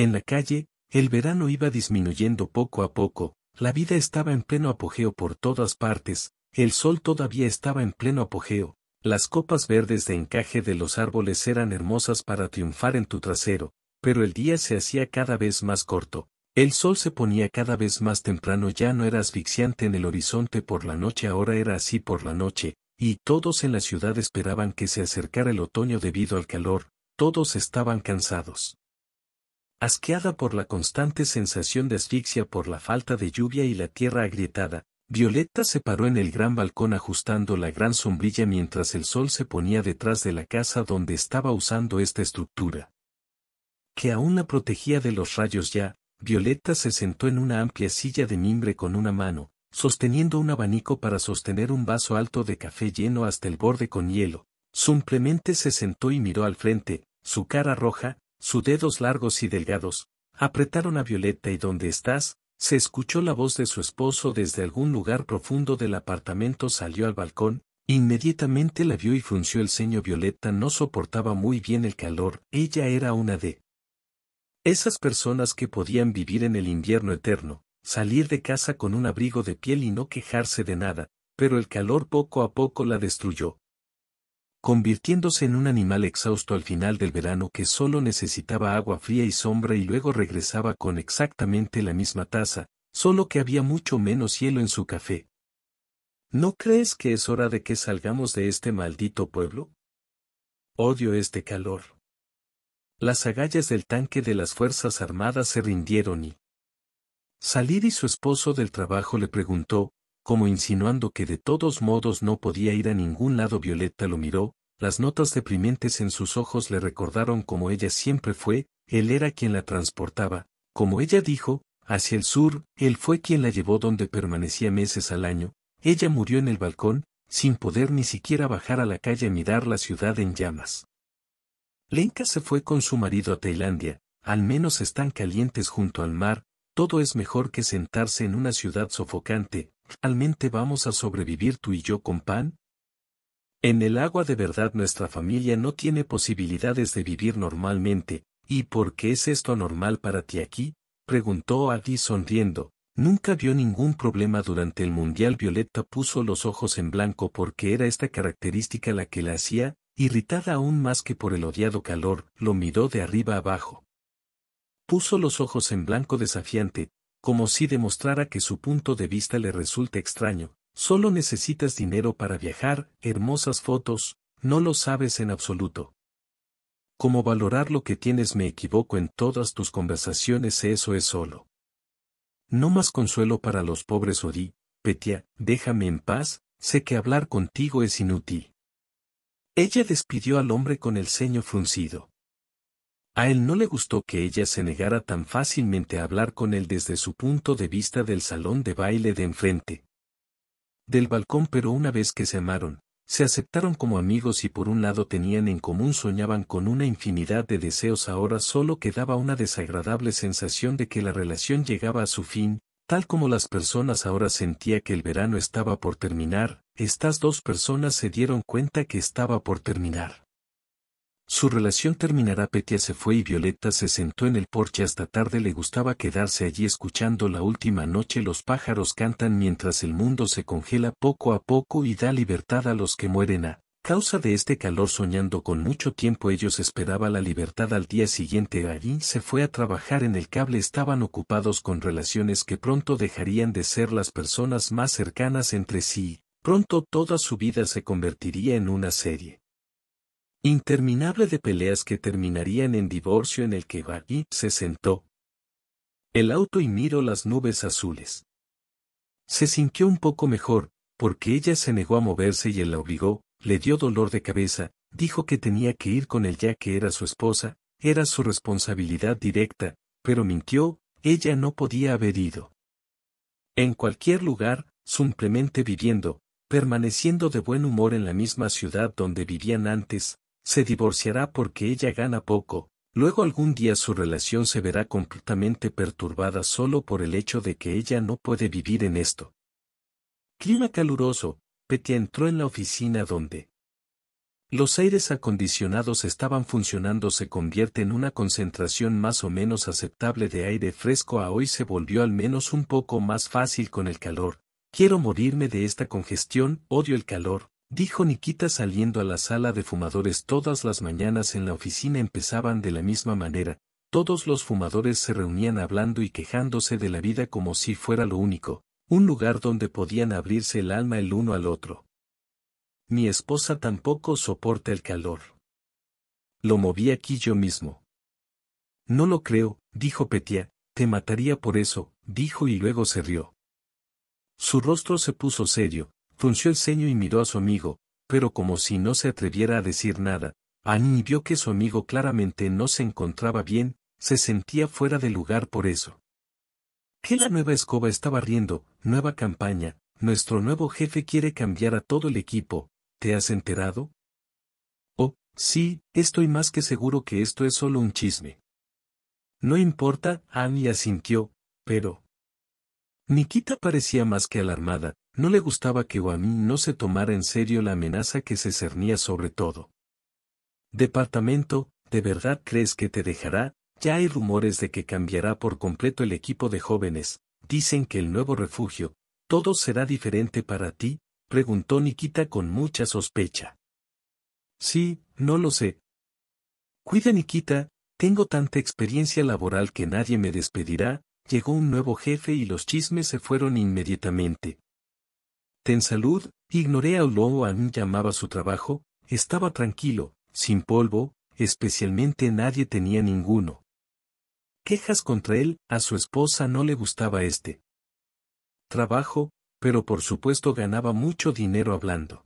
En la calle, el verano iba disminuyendo poco a poco, la vida estaba en pleno apogeo por todas partes, el sol todavía estaba en pleno apogeo, las copas verdes de encaje de los árboles eran hermosas para triunfar en tu trasero, pero el día se hacía cada vez más corto, el sol se ponía cada vez más temprano, ya no era asfixiante en el horizonte por la noche, ahora era así por la noche, y todos en la ciudad esperaban que se acercara el otoño debido al calor, todos estaban cansados. Asqueada por la constante sensación de asfixia por la falta de lluvia y la tierra agrietada, Violeta se paró en el gran balcón ajustando la gran sombrilla mientras el sol se ponía detrás de la casa donde estaba usando esta estructura, que aún la protegía de los rayos. Ya, Violeta se sentó en una amplia silla de mimbre con una mano, sosteniendo un abanico para sostener un vaso alto de café lleno hasta el borde con hielo. Simplemente se sentó y miró al frente, su cara roja, sus dedos largos y delgados, apretaron a Violeta. ¿Y dónde estás? Se escuchó la voz de su esposo desde algún lugar profundo del apartamento. Salió al balcón, inmediatamente la vio y frunció el ceño. Violeta no soportaba muy bien el calor, ella era una de esas personas que podían vivir en el invierno eterno, salir de casa con un abrigo de piel y no quejarse de nada, pero el calor poco a poco la destruyó, convirtiéndose en un animal exhausto al final del verano que solo necesitaba agua fría y sombra y luego regresaba con exactamente la misma taza, solo que había mucho menos hielo en su café. ¿No crees que es hora de que salgamos de este maldito pueblo? Odio este calor. Las agallas del tanque de las Fuerzas Armadas se rindieron y Salir y su esposo del trabajo le preguntó, como insinuando que de todos modos no podía ir a ningún lado. Violeta lo miró, las notas deprimentes en sus ojos le recordaron cómo ella siempre fue, él era quien la transportaba, como ella dijo, hacia el sur, él fue quien la llevó donde permanecía meses al año, ella murió en el balcón, sin poder ni siquiera bajar a la calle a mirar la ciudad en llamas. Lenka se fue con su marido a Tailandia, al menos están calientes junto al mar, todo es mejor que sentarse en una ciudad sofocante. ¿Realmente vamos a sobrevivir tú y yo con pan? En el agua de verdad nuestra familia no tiene posibilidades de vivir normalmente. ¿Y por qué es esto anormal para ti aquí? Preguntó Adi sonriendo. Nunca vio ningún problema durante el mundial. Violeta puso los ojos en blanco porque era esta característica la que la hacía, irritada aún más que por el odiado calor, lo miró de arriba abajo. Puso los ojos en blanco desafiante, como si demostrara que su punto de vista le resulta extraño. Solo necesitas dinero para viajar, hermosas fotos, no lo sabes en absoluto. ¿Cómo valorar lo que tienes? Me equivoco en todas tus conversaciones, eso es solo. No más consuelo para los pobres. Odi, Petia, déjame en paz, sé que hablar contigo es inútil. Ella despidió al hombre con el ceño fruncido. A él no le gustó que ella se negara tan fácilmente a hablar con él desde su punto de vista del salón de baile de enfrente del balcón, pero una vez que se amaron, se aceptaron como amigos y por un lado tenían en común, soñaban con una infinidad de deseos. Ahora solo quedaba una desagradable sensación de que la relación llegaba a su fin, tal como las personas ahora sentía que el verano estaba por terminar. Estas dos personas se dieron cuenta que estaba por terminar. Su relación terminará. Petia se fue y Violeta se sentó en el porche hasta tarde. Le gustaba quedarse allí escuchando la última noche. Los pájaros cantan mientras el mundo se congela poco a poco y da libertad a los que mueren a causa de este calor, soñando con mucho tiempo. Ellos esperaban la libertad. Al día siguiente allí se fue a trabajar en el cable. Estaban ocupados con relaciones que pronto dejarían de ser las personas más cercanas entre sí. Pronto toda su vida se convertiría en una serie interminable de peleas que terminarían en divorcio. En el que Baggy se sentó el auto y miró las nubes azules. Se sintió un poco mejor, porque ella se negó a moverse y él la obligó, le dio dolor de cabeza, dijo que tenía que ir con él ya que era su esposa, era su responsabilidad directa, pero mintió, ella no podía haber ido. En cualquier lugar, simplemente viviendo, permaneciendo de buen humor en la misma ciudad donde vivían antes. Se divorciará porque ella gana poco, luego algún día su relación se verá completamente perturbada solo por el hecho de que ella no puede vivir en esto. Clima caluroso. Petia entró en la oficina donde Los aires acondicionados estaban funcionando, se convierte en una concentración más o menos aceptable de aire fresco a hoy se volvió al menos un poco más fácil con el calor. Quiero morirme de esta congestión, odio el calor, dijo Nikita saliendo a la sala de fumadores todas las mañanas en la oficina empezaban de la misma manera. Todos los fumadores se reunían hablando y quejándose de la vida como si fuera lo único, un lugar donde podían abrirse el alma el uno al otro. Mi esposa tampoco soporta el calor. Lo moví aquí yo mismo. No lo creo, dijo Petia, te mataría por eso, dijo y luego se rió. Su rostro se puso serio, frunció el ceño y miró a su amigo, pero como si no se atreviera a decir nada. Annie vio que su amigo claramente no se encontraba bien, se sentía fuera de lugar por eso. ¿Qué la nueva escoba estaba riendo? Nueva campaña, nuestro nuevo jefe quiere cambiar a todo el equipo, ¿te has enterado? Oh, sí, estoy más que seguro que esto es solo un chisme. No importa, Annie asintió, pero... Nikita parecía más que alarmada, no le gustaba que Wami no se tomara en serio la amenaza que se cernía sobre todo. Departamento, ¿de verdad crees que te dejará? Ya hay rumores de que cambiará por completo el equipo de jóvenes, dicen que el nuevo refugio, ¿todo será diferente para ti? Preguntó Nikita con mucha sospecha. Sí, no lo sé. Cuida Nikita, tengo tanta experiencia laboral que nadie me despedirá, llegó un nuevo jefe y los chismes se fueron inmediatamente. Ten salud, ignoré a Olo An llamaba su trabajo, estaba tranquilo, sin polvo, especialmente nadie tenía ninguno. Quejas contra él, a su esposa no le gustaba este trabajo, pero por supuesto ganaba mucho dinero hablando.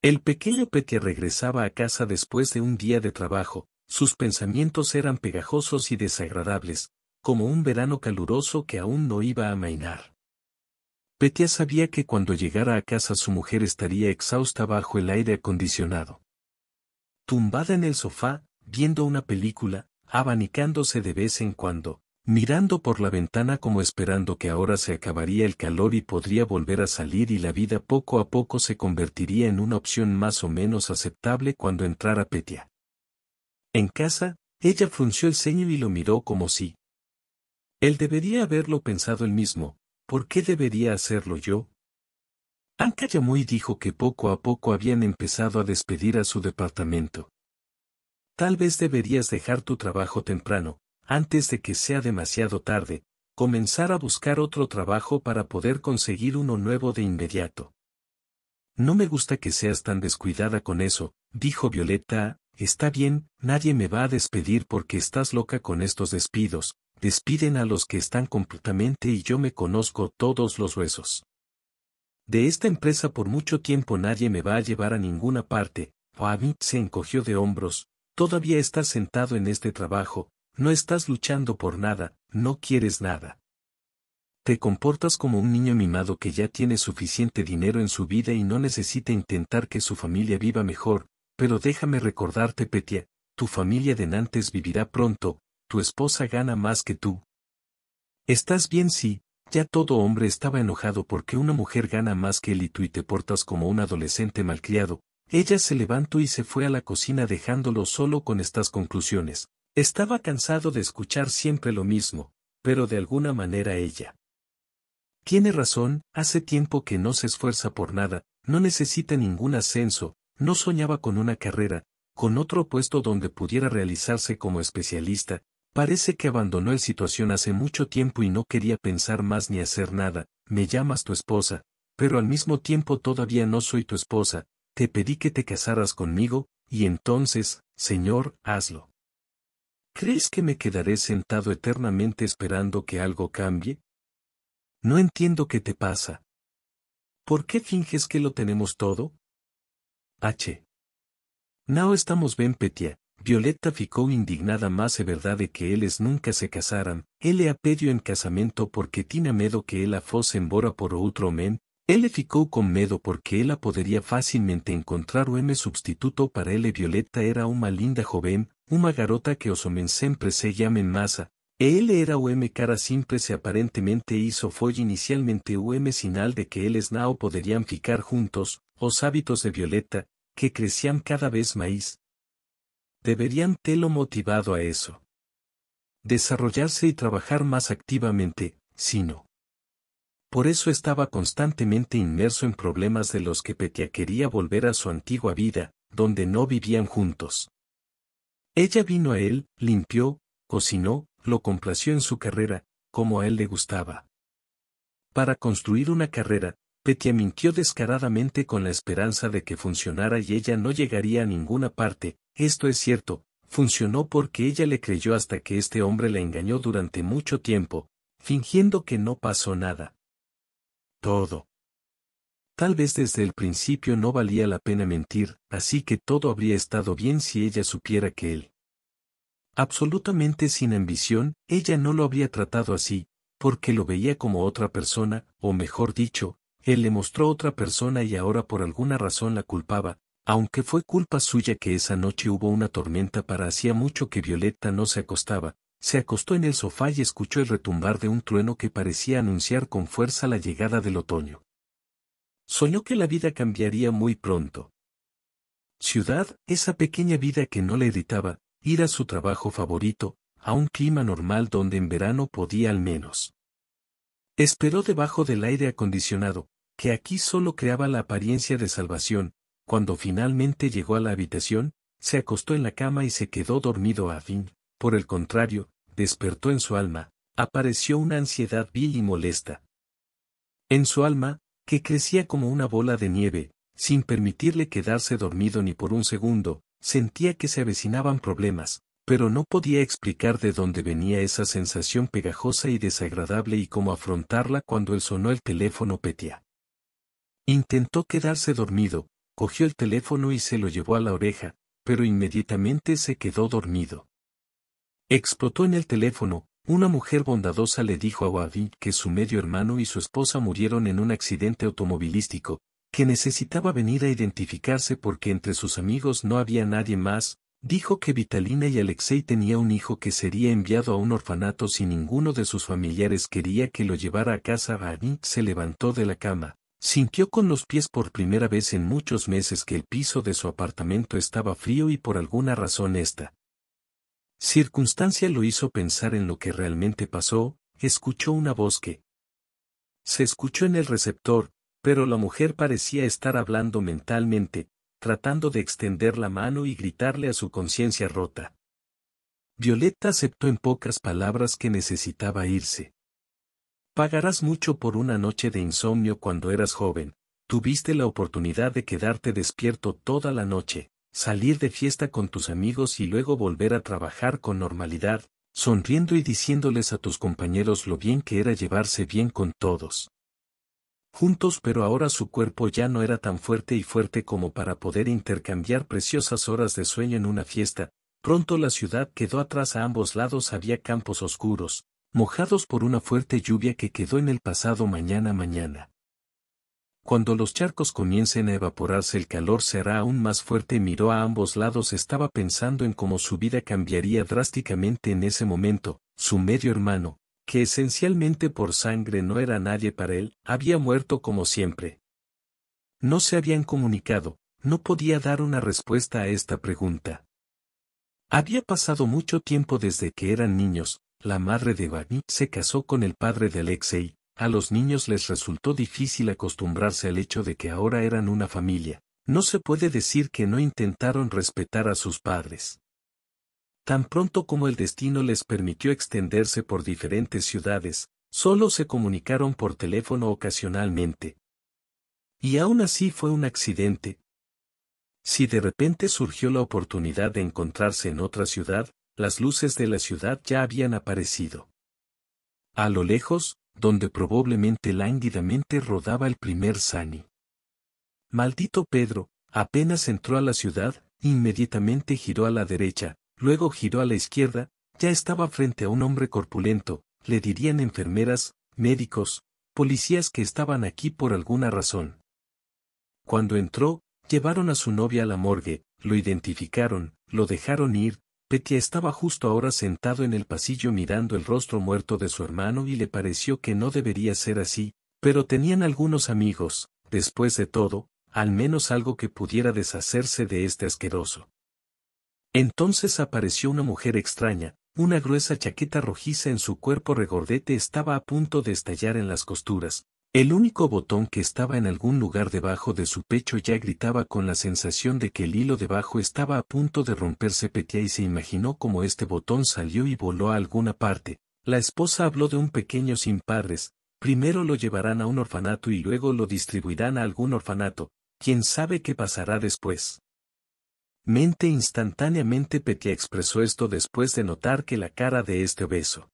El pequeño Petia regresaba a casa después de un día de trabajo, sus pensamientos eran pegajosos y desagradables, como un verano caluroso que aún no iba a amainar. Petia sabía que cuando llegara a casa su mujer estaría exhausta bajo el aire acondicionado. Tumbada en el sofá, viendo una película, abanicándose de vez en cuando, mirando por la ventana como esperando que ahora se acabaría el calor y podría volver a salir y la vida poco a poco se convertiría en una opción más o menos aceptable cuando entrara Petia. En casa, ella frunció el ceño y lo miró como si. Él debería haberlo pensado él mismo, ¿por qué debería hacerlo yo? Anka llamó y dijo que poco a poco habían empezado a despedir a su departamento. Tal vez deberías dejar tu trabajo temprano, antes de que sea demasiado tarde, comenzar a buscar otro trabajo para poder conseguir uno nuevo de inmediato. No me gusta que seas tan descuidada con eso, dijo Violeta, está bien, nadie me va a despedir porque estás loca con estos despidos, despiden a los que están completamente y yo me conozco todos los huesos. De esta empresa por mucho tiempo nadie me va a llevar a ninguna parte, Amit se encogió de hombros, todavía estás sentado en este trabajo, no estás luchando por nada, no quieres nada. Te comportas como un niño mimado que ya tiene suficiente dinero en su vida y no necesita intentar que su familia viva mejor, pero déjame recordarte Petia, tu familia de Nantes vivirá pronto, tu esposa gana más que tú. ¿Estás bien? Sí, ya todo hombre estaba enojado porque una mujer gana más que él y tú y te portas como un adolescente malcriado. Ella se levantó y se fue a la cocina dejándolo solo con estas conclusiones. Estaba cansado de escuchar siempre lo mismo, pero de alguna manera ella tiene razón, hace tiempo que no se esfuerza por nada, no necesita ningún ascenso, no soñaba con una carrera, con otro puesto donde pudiera realizarse como especialista, parece que abandonó la situación hace mucho tiempo y no quería pensar más ni hacer nada, me llamas tu esposa, pero al mismo tiempo todavía no soy tu esposa, te pedí que te casaras conmigo, y entonces, Señor, hazlo. ¿Crees que me quedaré sentado eternamente esperando que algo cambie? No entiendo qué te pasa. ¿Por qué finges que lo tenemos todo? No estamos bien Petia, Violeta ficou indignada más é verdade que eles nunca se casaram, ele a pediu em casamento porque tinha medo que ela fosse embora por outro homem, ele ficou com medo porque ela poderia facilmente encontrar o M substituto para ele Violeta era uma linda jovem, uma garota que os homens sempre se llamen massa, e ele era o M cara simples e aparentemente isso foi inicialmente o M sinal de que eles não poderiam ficar juntos, os hábitos de Violeta, que crecían cada vez más. Deberían tenerlo motivado a eso. Desarrollarse y trabajar más activamente, si no. Por eso estaba constantemente inmerso en problemas de los que Petya quería volver a su antigua vida, donde no vivían juntos. Ella vino a él, limpió, cocinó, lo complació en su carrera, como a él le gustaba. Para construir una carrera, Petya mintió descaradamente con la esperanza de que funcionara y ella no llegaría a ninguna parte. Esto es cierto, funcionó porque ella le creyó hasta que este hombre la engañó durante mucho tiempo, fingiendo que no pasó nada. Todo. Tal vez desde el principio no valía la pena mentir, así que todo habría estado bien si ella supiera que él. Absolutamente sin ambición, ella no lo habría tratado así, porque lo veía como otra persona, o mejor dicho, él le mostró otra persona y ahora por alguna razón la culpaba, aunque fue culpa suya que esa noche hubo una tormenta para hacía mucho que Violeta no se acostaba, se acostó en el sofá y escuchó el retumbar de un trueno que parecía anunciar con fuerza la llegada del otoño. Soñó que la vida cambiaría muy pronto. Ciudad, esa pequeña vida que no le irritaba, ir a su trabajo favorito, a un clima normal donde en verano podía al menos. Esperó debajo del aire acondicionado, que aquí solo creaba la apariencia de salvación. Cuando finalmente llegó a la habitación, se acostó en la cama y se quedó dormido a fin. Por el contrario, despertó en su alma, apareció una ansiedad vil y molesta. En su alma, que crecía como una bola de nieve, sin permitirle quedarse dormido ni por un segundo, sentía que se avecinaban problemas, pero no podía explicar de dónde venía esa sensación pegajosa y desagradable y cómo afrontarla cuando sonó el teléfono. Petya intentó quedarse dormido, cogió el teléfono y se lo llevó a la oreja, pero inmediatamente se quedó dormido. Explotó en el teléfono. Una mujer bondadosa le dijo a Wabi que su medio hermano y su esposa murieron en un accidente automovilístico, que necesitaba venir a identificarse porque entre sus amigos no había nadie más. Dijo que Vitalina y Alexei tenía un hijo que sería enviado a un orfanato si ninguno de sus familiares quería que lo llevara a casa. Wabi se levantó de la cama, sintió con los pies por primera vez en muchos meses que el piso de su apartamento estaba frío y por alguna razón esta circunstancia lo hizo pensar en lo que realmente pasó. Escuchó una voz que se escuchó en el receptor, pero la mujer parecía estar hablando mentalmente, tratando de extender la mano y gritarle a su conciencia rota. Violeta aceptó en pocas palabras que necesitaba irse. Pagarás mucho por una noche de insomnio cuando eras joven. Tuviste la oportunidad de quedarte despierto toda la noche, salir de fiesta con tus amigos y luego volver a trabajar con normalidad, sonriendo y diciéndoles a tus compañeros lo bien que era llevarse bien con todos. Juntos, pero ahora su cuerpo ya no era tan fuerte como para poder intercambiar preciosas horas de sueño en una fiesta. Pronto la ciudad quedó atrás, a ambos lados había campos oscuros, mojados por una fuerte lluvia que quedó en el pasado mañana. Cuando los charcos comiencen a evaporarse el calor será aún más fuerte. Miró a ambos lados, estaba pensando en cómo su vida cambiaría drásticamente en ese momento. Su medio hermano, que esencialmente por sangre no era nadie para él, había muerto como siempre. No se habían comunicado, no podía dar una respuesta a esta pregunta. Había pasado mucho tiempo desde que eran niños. La madre de Vadim se casó con el padre de Alexei. A los niños les resultó difícil acostumbrarse al hecho de que ahora eran una familia. No se puede decir que no intentaron respetar a sus padres. Tan pronto como el destino les permitió extenderse por diferentes ciudades, solo se comunicaron por teléfono ocasionalmente. Y aún así fue un accidente. Si de repente surgió la oportunidad de encontrarse en otra ciudad, las luces de la ciudad ya habían aparecido. A lo lejos, donde probablemente lánguidamente rodaba el primer Sani. Maldito Pedro, apenas entró a la ciudad, inmediatamente giró a la derecha, luego giró a la izquierda, ya estaba frente a un hombre corpulento, le dirían enfermeras, médicos, policías que estaban aquí por alguna razón. Cuando entró, llevaron a su novia a la morgue, lo identificaron, lo dejaron ir. Petya estaba justo ahora sentado en el pasillo mirando el rostro muerto de su hermano y le pareció que no debería ser así, pero tenían algunos amigos. Después de todo, al menos algo que pudiera deshacerse de este asqueroso. Entonces apareció una mujer extraña, una gruesa chaqueta rojiza en su cuerpo regordete estaba a punto de estallar en las costuras. El único botón que estaba en algún lugar debajo de su pecho ya gritaba con la sensación de que el hilo debajo estaba a punto de romperse. Petya y se imaginó cómo este botón salió y voló a alguna parte. La esposa habló de un pequeño sin padres, primero lo llevarán a un orfanato y luego lo distribuirán a algún orfanato, quién sabe qué pasará después. Instantáneamente Petya expresó esto después de notar que la cara de este obeso.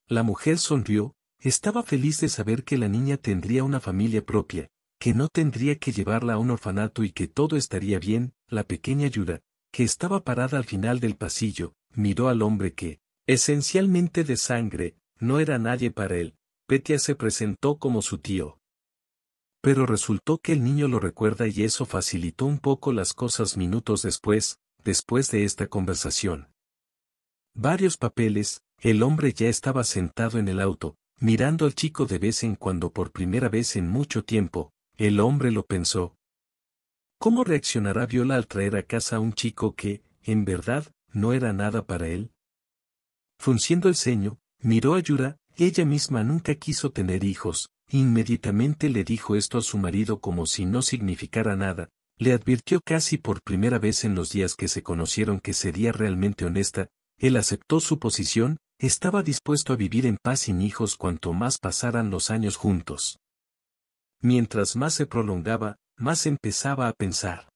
La mujer sonrió. Estaba feliz de saber que la niña tendría una familia propia, que no tendría que llevarla a un orfanato y que todo estaría bien. La pequeña Yura, que estaba parada al final del pasillo, miró al hombre que, esencialmente de sangre, no era nadie para él. Petya se presentó como su tío. Pero resultó que el niño lo recuerda y eso facilitó un poco las cosas minutos después de esta conversación. Varios papeles, el hombre ya estaba sentado en el auto, mirando al chico de vez en cuando por primera vez en mucho tiempo. El hombre lo pensó. ¿Cómo reaccionará Viola al traer a casa a un chico que, en verdad, no era nada para él? Frunciendo el ceño, miró a Yura. Ella misma nunca quiso tener hijos. Inmediatamente le dijo esto a su marido como si no significara nada. Le advirtió casi por primera vez en los días que se conocieron que sería realmente honesta. Él aceptó su posición. Estaba dispuesto a vivir en paz sin hijos cuanto más pasaran los años juntos. Mientras más se prolongaba, más empezaba a pensar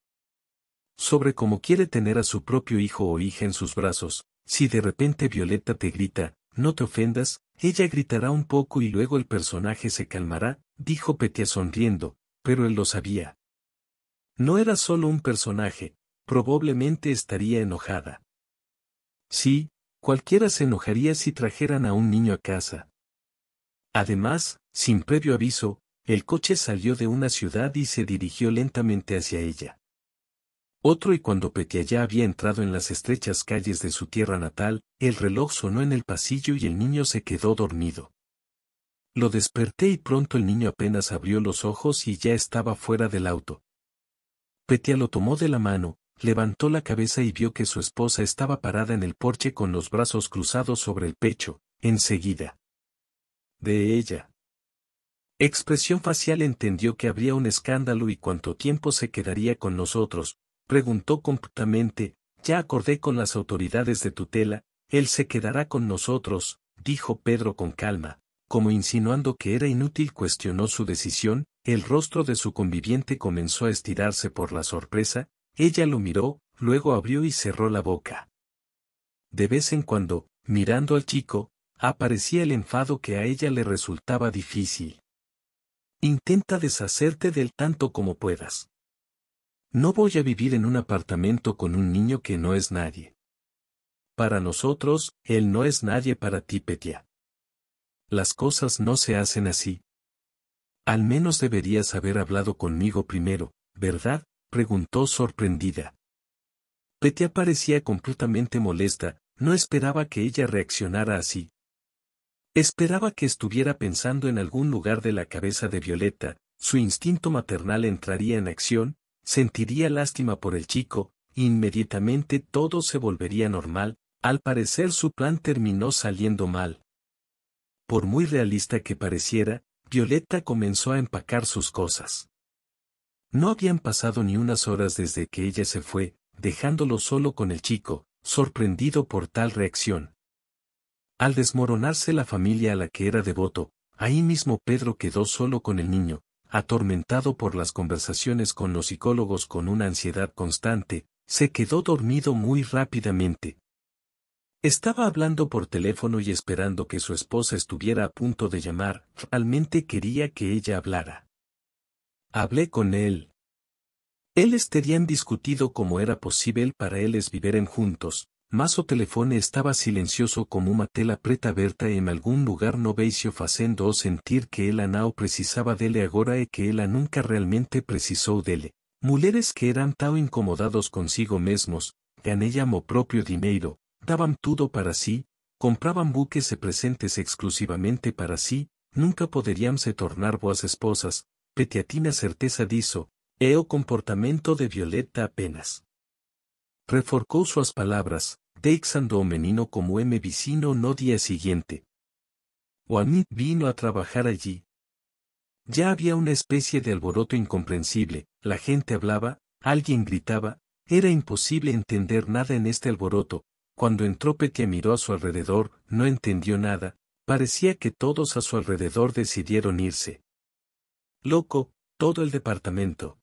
sobre cómo quiere tener a su propio hijo o hija en sus brazos. Si de repente Violeta te grita, no te ofendas, ella gritará un poco y luego el personaje se calmará, dijo Petya sonriendo, pero él lo sabía. No era solo un personaje, probablemente estaría enojada. Sí, cualquiera se enojaría si trajeran a un niño a casa. Además, sin previo aviso, el coche salió de una ciudad y se dirigió lentamente hacia ella. Y cuando Petya ya había entrado en las estrechas calles de su tierra natal, el reloj sonó en el pasillo y el niño se quedó dormido. Lo desperté y pronto el niño apenas abrió los ojos y ya estaba fuera del auto. Petya lo tomó de la mano, levantó la cabeza y vio que su esposa estaba parada en el porche con los brazos cruzados sobre el pecho. Enseguida de ella expresión facial entendió que habría un escándalo y cuánto tiempo se quedaría con nosotros. Preguntó completamente, ya acordé con las autoridades de tutela, él se quedará con nosotros, dijo Pedro con calma, como insinuando que era inútil cuestionó su decisión. El rostro de su conviviente comenzó a estirarse por la sorpresa, ella lo miró, luego abrió y cerró la boca. De vez en cuando, mirando al chico, aparecía el enfado que a ella le resultaba difícil. Intenta deshacerte del tanto como puedas. No voy a vivir en un apartamento con un niño que no es nadie. Para nosotros, él no es nadie para ti, Petya. Las cosas no se hacen así. Al menos deberías haber hablado conmigo primero, ¿verdad?, preguntó sorprendida. Petya parecía completamente molesta, no esperaba que ella reaccionara así. Esperaba que estuviera pensando en algún lugar de la cabeza de Violeta, su instinto maternal entraría en acción, sentiría lástima por el chico, inmediatamente todo se volvería normal. Al parecer su plan terminó saliendo mal. Por muy realista que pareciera, Violeta comenzó a empacar sus cosas. No habían pasado ni unas horas desde que ella se fue, dejándolo solo con el chico, sorprendido por tal reacción. Al desmoronarse la familia a la que era devoto, ahí mismo Pedro quedó solo con el niño, atormentado por las conversaciones con los psicólogos con una ansiedad constante, se quedó dormido muy rápidamente. Estaba hablando por teléfono y esperando que su esposa estuviera a punto de llamar, realmente quería que ella hablara. Hablé con él. Ellos tenían discutido cómo era posible para ellos viveren juntos, mas o telefone estaba silencioso como uma tela preta aberta en algún lugar no veio facendo o sentir que ela não precisaba dele agora e que ela nunca realmente precisou dele. Mulheres que eran tão incomodados consigo mesmos, ganellam o próprio dinheiro, daban tudo para sí, compraban buques e presentes exclusivamente para sí, nunca poderiam se tornar boas esposas. Petya tinha certeza disso. E o comportamento de Violeta apenas. Reforcou suas palavras, deixando o menino como vicino no día siguiente. O Amit vino a trabajar allí. Ya había una especie de alboroto incomprensible, la gente hablaba, alguien gritaba, era imposible entender nada en este alboroto. Cuando entró Petia miró a su alrededor, no entendió nada, parecía que todos a su alrededor decidieron irse. Loco, todo el departamento.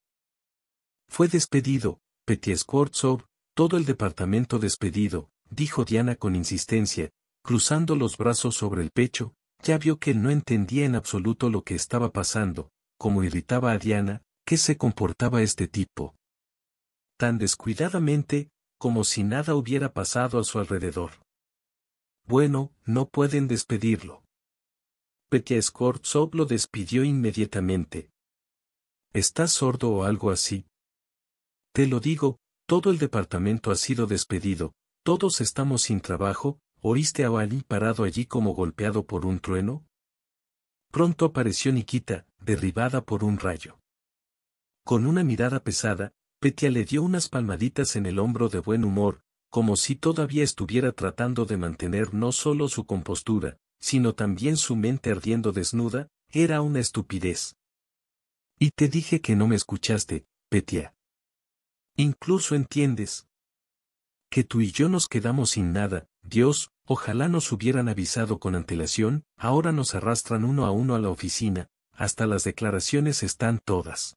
Fue despedido, Petia Skvortsov, todo el departamento despedido, dijo Diana con insistencia, cruzando los brazos sobre el pecho. Ya vio que él no entendía en absoluto lo que estaba pasando, como irritaba a Diana, que se comportaba este tipo. Tan descuidadamente, como si nada hubiera pasado a su alrededor. Bueno, no pueden despedirlo. Petia Skvortsov lo despidió inmediatamente. ¿Estás sordo o algo así? Te lo digo, todo el departamento ha sido despedido, todos estamos sin trabajo. ¿Oíste a Ali parado allí como golpeado por un trueno? Pronto apareció Nikita, derribada por un rayo. Con una mirada pesada, Petia le dio unas palmaditas en el hombro de buen humor, como si todavía estuviera tratando de mantener no solo su compostura, sino también su mente ardiendo desnuda. Era una estupidez. Y te dije que no me escuchaste, Petia. Incluso entiendes que tú y yo nos quedamos sin nada. Dios, ojalá nos hubieran avisado con antelación, ahora nos arrastran uno a la oficina, hasta las declaraciones están todas.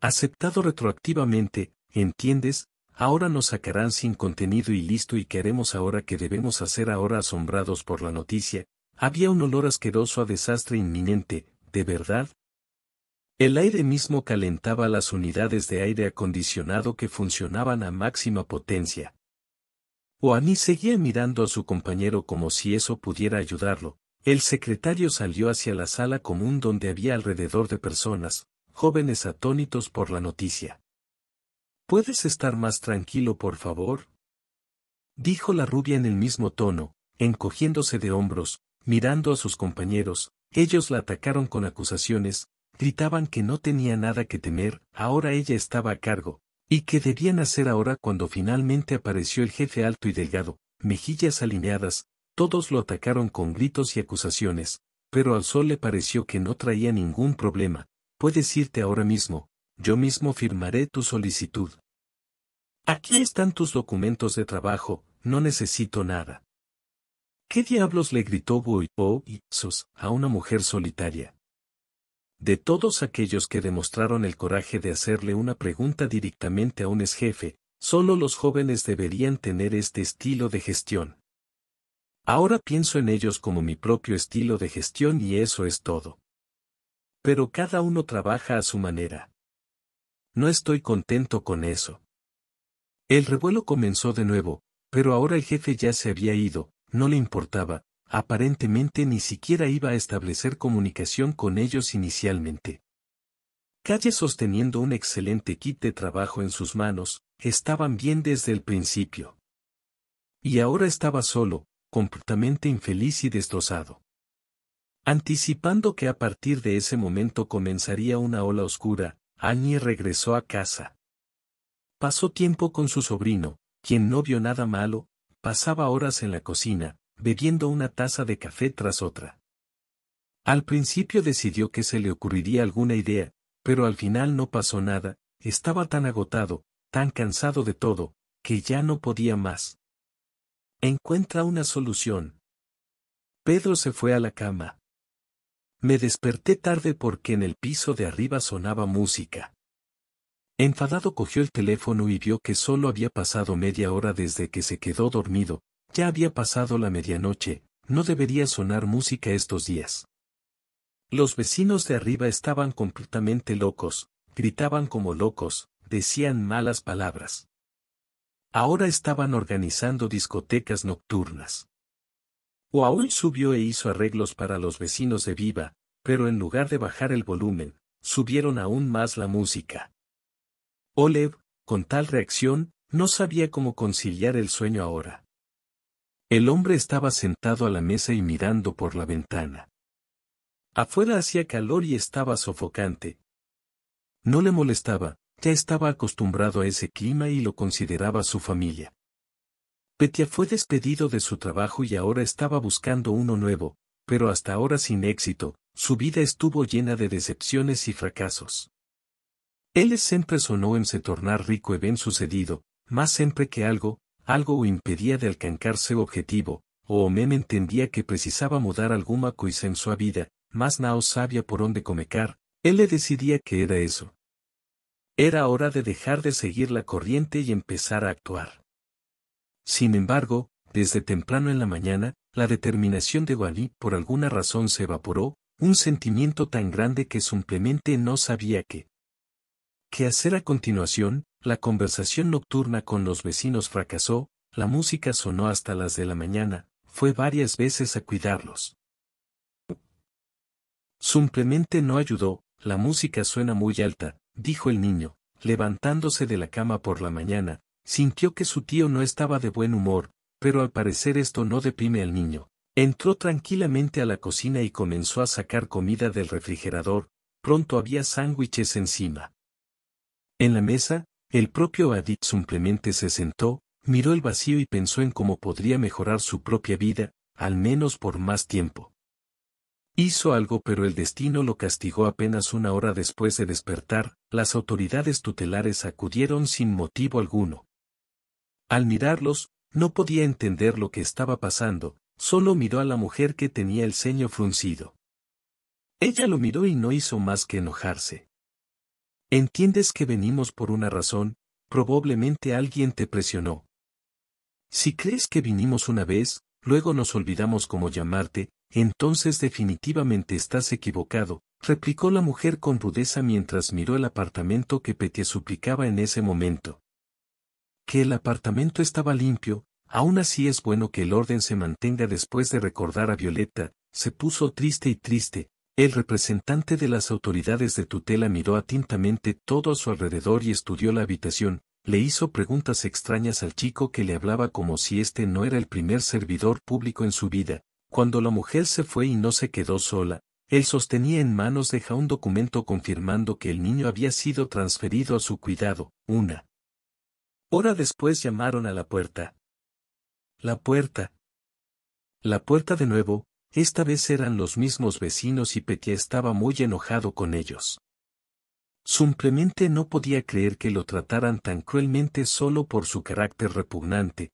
Aceptado retroactivamente, ¿entiendes? Ahora nos sacarán sin contenido y listo. ¿Y qué haremos ahora? ¿Qué debemos hacer ahora? Asombrados por la noticia, había un olor asqueroso a desastre inminente, ¿de verdad? El aire mismo calentaba las unidades de aire acondicionado que funcionaban a máxima potencia. Oani seguía mirando a su compañero como si eso pudiera ayudarlo. El secretario salió hacia la sala común donde había alrededor de personas, jóvenes atónitos por la noticia. ¿Puedes estar más tranquilo, por favor? Dijo la rubia en el mismo tono, encogiéndose de hombros, mirando a sus compañeros. Ellos la atacaron con acusaciones, gritaban que no tenía nada que temer, ahora ella estaba a cargo. ¿Y qué debían hacer ahora? Cuando finalmente apareció el jefe alto y delgado, mejillas alineadas, todos lo atacaron con gritos y acusaciones, pero al sol le pareció que no traía ningún problema. Puedes irte ahora mismo, yo mismo firmaré tu solicitud. Aquí están tus documentos de trabajo, no necesito nada. ¿Qué diablos? Le gritó Sos a una mujer solitaria. De todos aquellos que demostraron el coraje de hacerle una pregunta directamente a un exjefe, solo los jóvenes deberían tener este estilo de gestión. Ahora pienso en ellos como mi propio estilo de gestión y eso es todo. Pero cada uno trabaja a su manera. No estoy contento con eso. El revuelo comenzó de nuevo, pero ahora el jefe ya se había ido, no le importaba. Aparentemente ni siquiera iba a establecer comunicación con ellos inicialmente. Calle sosteniendo un excelente kit de trabajo en sus manos, estaban bien desde el principio. Y ahora estaba solo, completamente infeliz y destrozado. Anticipando que a partir de ese momento comenzaría una ola oscura, Annie regresó a casa. Pasó tiempo con su sobrino, quien no vio nada malo, pasaba horas en la cocina, bebiendo una taza de café tras otra. Al principio decidió que se le ocurriría alguna idea, pero al final no pasó nada, estaba tan agotado, tan cansado de todo, que ya no podía más. Encuentra una solución. Pedro se fue a la cama. Me desperté tarde porque en el piso de arriba sonaba música. Enfadado cogió el teléfono y vio que solo había pasado media hora desde que se quedó dormido. Ya había pasado la medianoche, no debería sonar música estos días. Los vecinos de arriba estaban completamente locos, gritaban como locos, decían malas palabras. Ahora estaban organizando discotecas nocturnas. Waul subió e hizo arreglos para los vecinos de Viva, pero en lugar de bajar el volumen, subieron aún más la música. Olev, con tal reacción, no sabía cómo conciliar el sueño ahora. El hombre estaba sentado a la mesa y mirando por la ventana. Afuera hacía calor y estaba sofocante. No le molestaba, ya estaba acostumbrado a ese clima y lo consideraba su familia. Petya fue despedido de su trabajo y ahora estaba buscando uno nuevo, pero hasta ahora sin éxito. Su vida estuvo llena de decepciones y fracasos. Él sempre sonó en se tornar rico e ben sucedido, mas sempre que algo o impedía de alcanzar seu objetivo, o mem entendía que precisaba mudar alguma coisa en sua vida, mas não sabia por onde começar, él le decidía que era eso. Era hora de dejar de seguir la corriente y empezar a actuar. Sin embargo, desde temprano en la mañana, la determinación de Wally por alguna razón se evaporó, un sentimiento tan grande que simplemente no sabía qué hacer a continuación. La conversación nocturna con los vecinos fracasó, la música sonó hasta las de la mañana, fue varias veces a cuidarlos. Simplemente no ayudó, la música suena muy alta, dijo el niño, levantándose de la cama por la mañana, sintió que su tío no estaba de buen humor, pero al parecer esto no deprime al niño. Entró tranquilamente a la cocina y comenzó a sacar comida del refrigerador, pronto había sándwiches encima. En la mesa, el propio Adit simplemente se sentó, miró el vacío y pensó en cómo podría mejorar su propia vida, al menos por más tiempo. Hizo algo pero el destino lo castigó apenas una hora después de despertar, las autoridades tutelares acudieron sin motivo alguno. Al mirarlos, no podía entender lo que estaba pasando, solo miró a la mujer que tenía el ceño fruncido. Ella lo miró y no hizo más que enojarse. Entiendes que venimos por una razón, probablemente alguien te presionó. Si crees que vinimos una vez, luego nos olvidamos cómo llamarte, entonces definitivamente estás equivocado, replicó la mujer con rudeza mientras miró el apartamento que Petya suplicaba en ese momento. Que el apartamento estaba limpio, aún así es bueno que el orden se mantenga. Después de recordar a Violeta, se puso triste y triste. El representante de las autoridades de tutela miró atentamente todo a su alrededor y estudió la habitación, le hizo preguntas extrañas al chico que le hablaba como si este no era el primer servidor público en su vida. Cuando la mujer se fue y no se quedó sola, él sostenía en manos de un documento confirmando que el niño había sido transferido a su cuidado. Una hora después llamaron a la puerta. La puerta de nuevo. Esta vez eran los mismos vecinos y Petya estaba muy enojado con ellos. Simplemente no podía creer que lo trataran tan cruelmente solo por su carácter repugnante.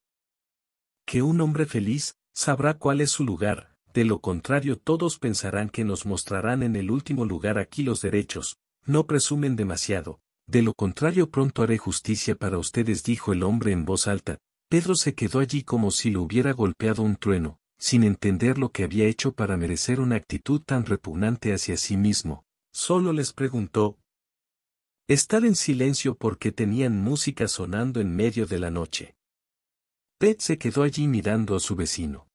Que un hombre feliz sabrá cuál es su lugar, de lo contrario todos pensarán que nos mostrarán en el último lugar. Aquí los derechos no presumen demasiado, de lo contrario pronto haré justicia para ustedes, dijo el hombre en voz alta. Pedro se quedó allí como si lo hubiera golpeado un trueno, sin entender lo que había hecho para merecer una actitud tan repugnante hacia sí mismo. Solo les preguntó. Estar en silencio porque tenían música sonando en medio de la noche. Pet se quedó allí mirando a su vecino.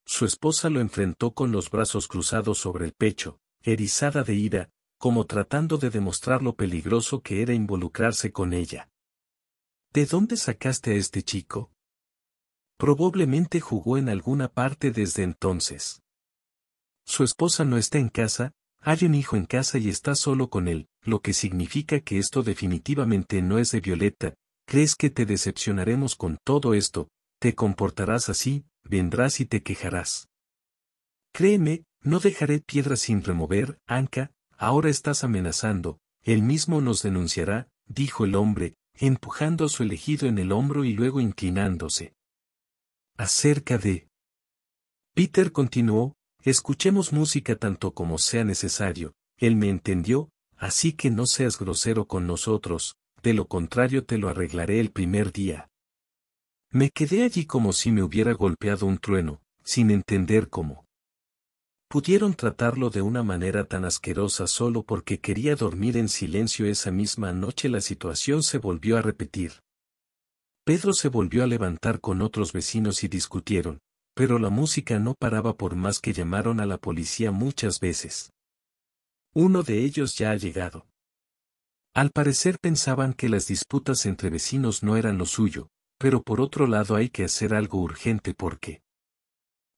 Su esposa lo enfrentó con los brazos cruzados sobre el pecho, erizada de ira, como tratando de demostrar lo peligroso que era involucrarse con ella. ¿De dónde sacaste a este chico? Probablemente jugó en alguna parte desde entonces. Su esposa no está en casa, hay un hijo en casa y está solo con él, lo que significa que esto definitivamente no es de Violeta. ¿Crees que te decepcionaremos con todo esto? Te comportarás así, vendrás y te quejarás. Créeme, no dejaré piedra sin remover. Anka, ahora estás amenazando, él mismo nos denunciará, dijo el hombre, empujando a su elegido en el hombro y luego inclinándose. Acerca de Peter continuó, escuchemos música tanto como sea necesario. Él me entendió, así que no seas grosero con nosotros, de lo contrario te lo arreglaré el primer día. Me quedé allí como si me hubiera golpeado un trueno, sin entender cómo pudieron tratarlo de una manera tan asquerosa solo porque quería dormir en silencio. Esa misma noche la situación se volvió a repetir. Pedro se volvió a levantar con otros vecinos y discutieron, pero la música no paraba por más que llamaron a la policía muchas veces. Uno de ellos ya ha llegado. Al parecer pensaban que las disputas entre vecinos no eran lo suyo, pero por otro lado hay que hacer algo urgente porque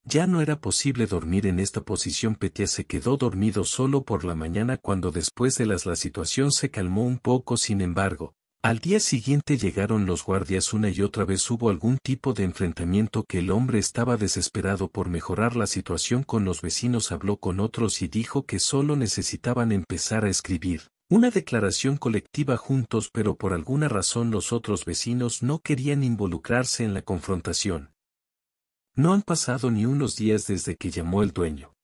Ya no era posible dormir en esta posición. Petya se quedó dormido solo por la mañana cuando después de la situación se calmó un poco. Sin embargo, al día siguiente llegaron los guardias una y otra vez. Hubo algún tipo de enfrentamiento que el hombre estaba desesperado por mejorar la situación con los vecinos. Habló con otros y dijo que solo necesitaban empezar a escribir una declaración colectiva juntos, pero por alguna razón los otros vecinos no querían involucrarse en la confrontación. No han pasado ni unos días desde que llamó el dueño.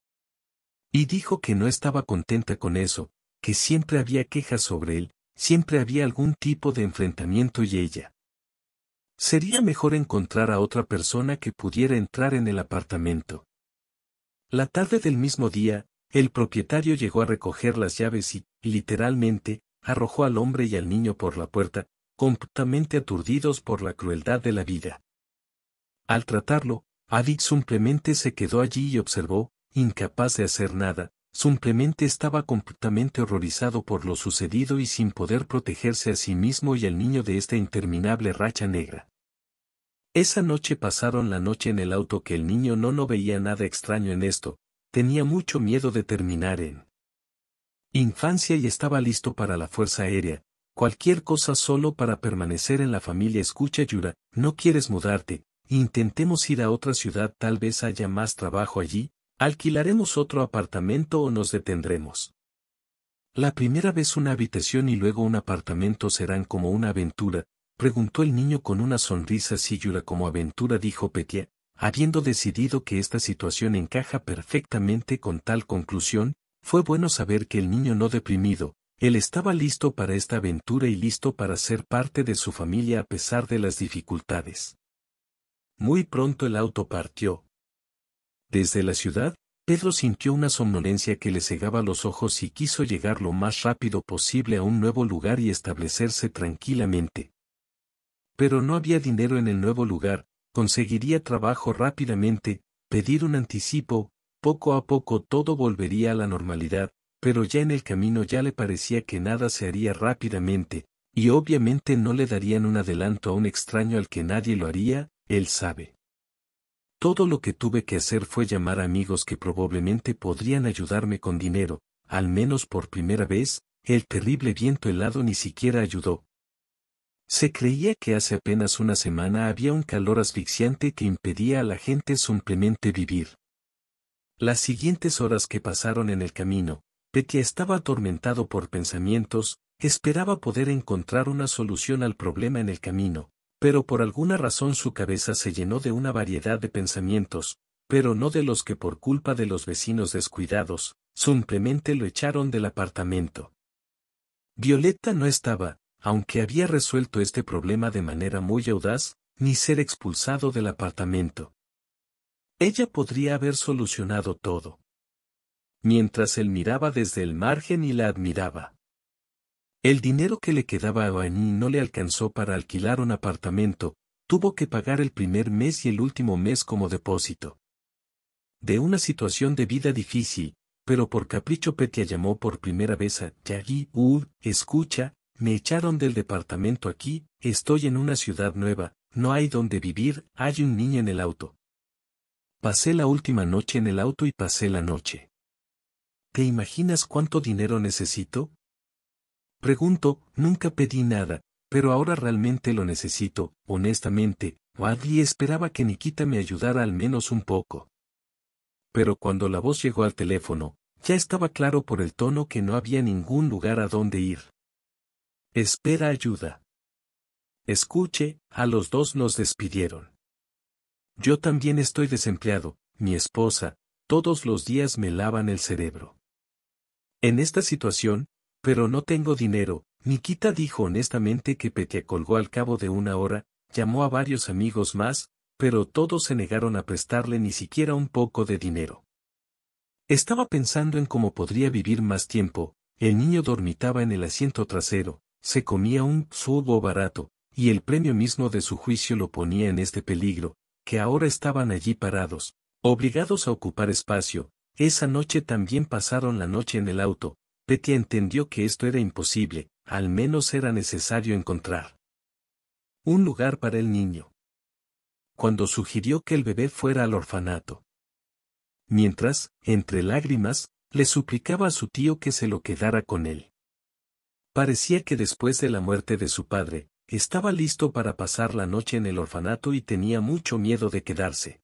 Y dijo que no estaba contenta con eso, que siempre había quejas sobre él, siempre había algún tipo de enfrentamiento y ella. Sería mejor encontrar a otra persona que pudiera entrar en el apartamento. La tarde del mismo día, el propietario llegó a recoger las llaves y, literalmente, arrojó al hombre y al niño por la puerta, completamente aturdidos por la crueldad de la vida. Al tratarlo, Adik simplemente se quedó allí y observó, incapaz de hacer nada, simplemente estaba completamente horrorizado por lo sucedido y sin poder protegerse a sí mismo y al niño de esta interminable racha negra. Esa noche pasaron la noche en el auto. Que el niño no veía nada extraño en esto, tenía mucho miedo de terminar en infancia y estaba listo para la Fuerza Aérea, cualquier cosa solo para permanecer en la familia. Escucha Yura, ¿no quieres mudarte? Intentemos ir a otra ciudad, tal vez haya más trabajo allí, alquilaremos otro apartamento o nos detendremos. La primera vez una habitación y luego un apartamento serán como una aventura, preguntó el niño con una sonrisa. Sí, Yura, como aventura, dijo Petya, habiendo decidido que esta situación encaja perfectamente con tal conclusión. Fue bueno saber que el niño no deprimido, él estaba listo para esta aventura y listo para ser parte de su familia a pesar de las dificultades. Muy pronto el auto partió. Desde la ciudad, Pedro sintió una somnolencia que le cegaba los ojos y quiso llegar lo más rápido posible a un nuevo lugar y establecerse tranquilamente. Pero no había dinero en el nuevo lugar, conseguiría trabajo rápidamente, pedir un anticipo, poco a poco todo volvería a la normalidad, pero ya en el camino ya le parecía que nada se haría rápidamente, y obviamente no le darían un adelanto a un extraño al que nadie lo haría, él sabe. Todo lo que tuve que hacer fue llamar a amigos que probablemente podrían ayudarme con dinero, al menos por primera vez, el terrible viento helado ni siquiera ayudó. Se creía que hace apenas una semana había un calor asfixiante que impedía a la gente simplemente vivir. Las siguientes horas que pasaron en el camino, Petya estaba atormentado por pensamientos, esperaba poder encontrar una solución al problema en el camino, pero por alguna razón su cabeza se llenó de una variedad de pensamientos, pero no de los que por culpa de los vecinos descuidados, simplemente lo echaron del apartamento. Violeta no estaba, aunque había resuelto este problema de manera muy audaz, ni ser expulsado del apartamento. Ella podría haber solucionado todo. Mientras él miraba desde el margen y la admiraba. El dinero que le quedaba a Oani no le alcanzó para alquilar un apartamento, tuvo que pagar el primer mes y el último mes como depósito. De una situación de vida difícil, pero por capricho Petya llamó por primera vez a Yagi. Escucha, me echaron del departamento aquí, estoy en una ciudad nueva, no hay donde vivir, hay un niño en el auto. Pasé la última noche en el auto y pasé la noche. ¿Te imaginas cuánto dinero necesito? Pregunto, nunca pedí nada, pero ahora realmente lo necesito, honestamente, Wadi esperaba que Nikita me ayudara al menos un poco. Pero cuando la voz llegó al teléfono, ya estaba claro por el tono que no había ningún lugar a donde ir. Espera ayuda. Escuche, a los dos nos despidieron. Yo también estoy desempleado, mi esposa, todos los días me lavan el cerebro. En esta situación, pero no tengo dinero, Nikita dijo honestamente que Petya colgó al cabo de una hora, llamó a varios amigos más, pero todos se negaron a prestarle ni siquiera un poco de dinero. Estaba pensando en cómo podría vivir más tiempo, el niño dormitaba en el asiento trasero, se comía un subo barato, y el premio mismo de su juicio lo ponía en este peligro, que ahora estaban allí parados, obligados a ocupar espacio. Esa noche también pasaron la noche en el auto. Petya entendió que esto era imposible, al menos era necesario encontrar un lugar para el niño. Cuando sugirió que el bebé fuera al orfanato. Mientras, entre lágrimas, le suplicaba a su tío que se lo quedara con él. Parecía que después de la muerte de su padre, estaba listo para pasar la noche en el orfanato y tenía mucho miedo de quedarse.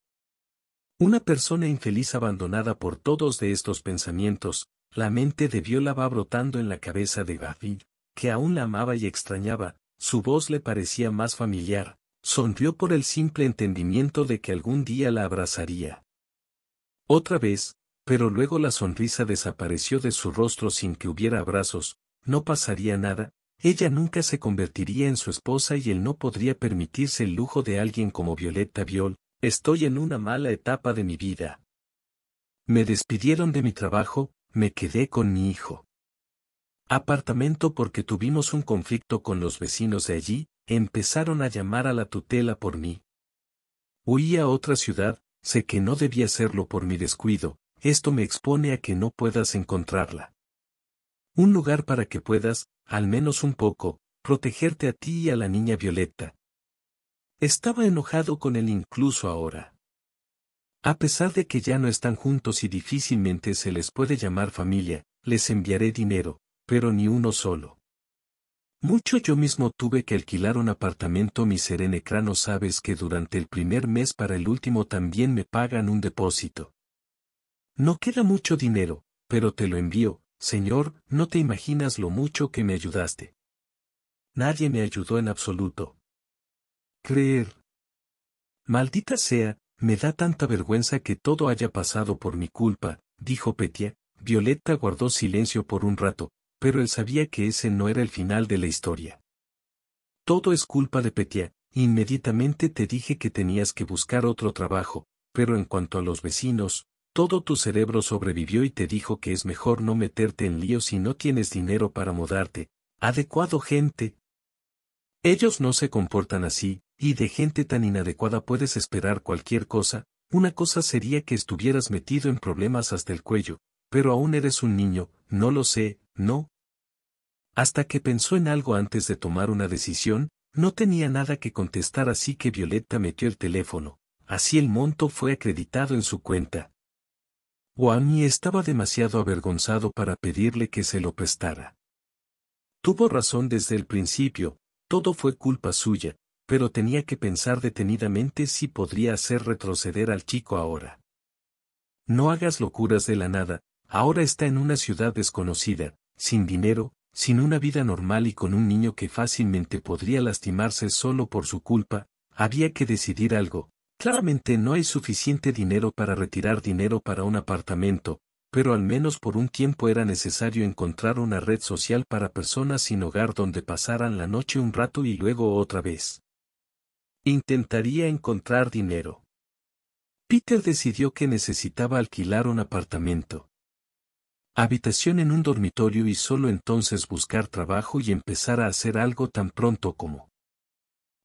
Una persona infeliz abandonada por todos de estos pensamientos, la mente de Viola va brotando en la cabeza de David, que aún la amaba y extrañaba, su voz le parecía más familiar, sonrió por el simple entendimiento de que algún día la abrazaría. Otra vez, pero luego la sonrisa desapareció de su rostro sin que hubiera abrazos, no pasaría nada, ella nunca se convertiría en su esposa y él no podría permitirse el lujo de alguien como Violetta Viol. Estoy en una mala etapa de mi vida. Me despidieron de mi trabajo, me quedé con mi hijo. Apartamento porque tuvimos un conflicto con los vecinos de allí, empezaron a llamar a la tutela por mí. Huí a otra ciudad, sé que no debía hacerlo por mi descuido, esto me expone a que no puedas encontrarla. Un lugar para que puedas, al menos un poco, protegerte a ti y a la niña Violetta. Estaba enojado con él incluso ahora. A pesar de que ya no están juntos y difícilmente se les puede llamar familia, les enviaré dinero, pero ni uno solo. Mucho yo mismo tuve que alquilar un apartamento miserene crano sabes que durante el primer mes para el último también me pagan un depósito. No queda mucho dinero, pero te lo envío, señor, no te imaginas lo mucho que me ayudaste. Nadie me ayudó en absoluto. Creer. Maldita sea, me da tanta vergüenza que todo haya pasado por mi culpa, dijo Petia. Violetta guardó silencio por un rato, pero él sabía que ese no era el final de la historia. Todo es culpa de Petia, inmediatamente te dije que tenías que buscar otro trabajo, pero en cuanto a los vecinos, todo tu cerebro sobrevivió y te dijo que es mejor no meterte en líos si no tienes dinero para mudarte. Adecuado gente. Ellos no se comportan así, y de gente tan inadecuada puedes esperar cualquier cosa. Una cosa sería que estuvieras metido en problemas hasta el cuello, pero aún eres un niño, no lo sé, ¿no? Hasta que pensó en algo antes de tomar una decisión, no tenía nada que contestar así que Violetta metió el teléfono, así el monto fue acreditado en su cuenta. Wami estaba demasiado avergonzado para pedirle que se lo prestara. Tuvo razón desde el principio, todo fue culpa suya, pero tenía que pensar detenidamente si podría hacer retroceder al chico ahora. No hagas locuras de la nada, ahora está en una ciudad desconocida, sin dinero, sin una vida normal y con un niño que fácilmente podría lastimarse solo por su culpa, había que decidir algo. Claramente no hay suficiente dinero para retirar dinero para un apartamento, pero al menos por un tiempo era necesario encontrar una red social para personas sin hogar donde pasaran la noche un rato y luego otra vez. Intentaría encontrar dinero. Peter decidió que necesitaba alquilar un apartamento. Habitación en un dormitorio y solo entonces buscar trabajo y empezar a hacer algo tan pronto como.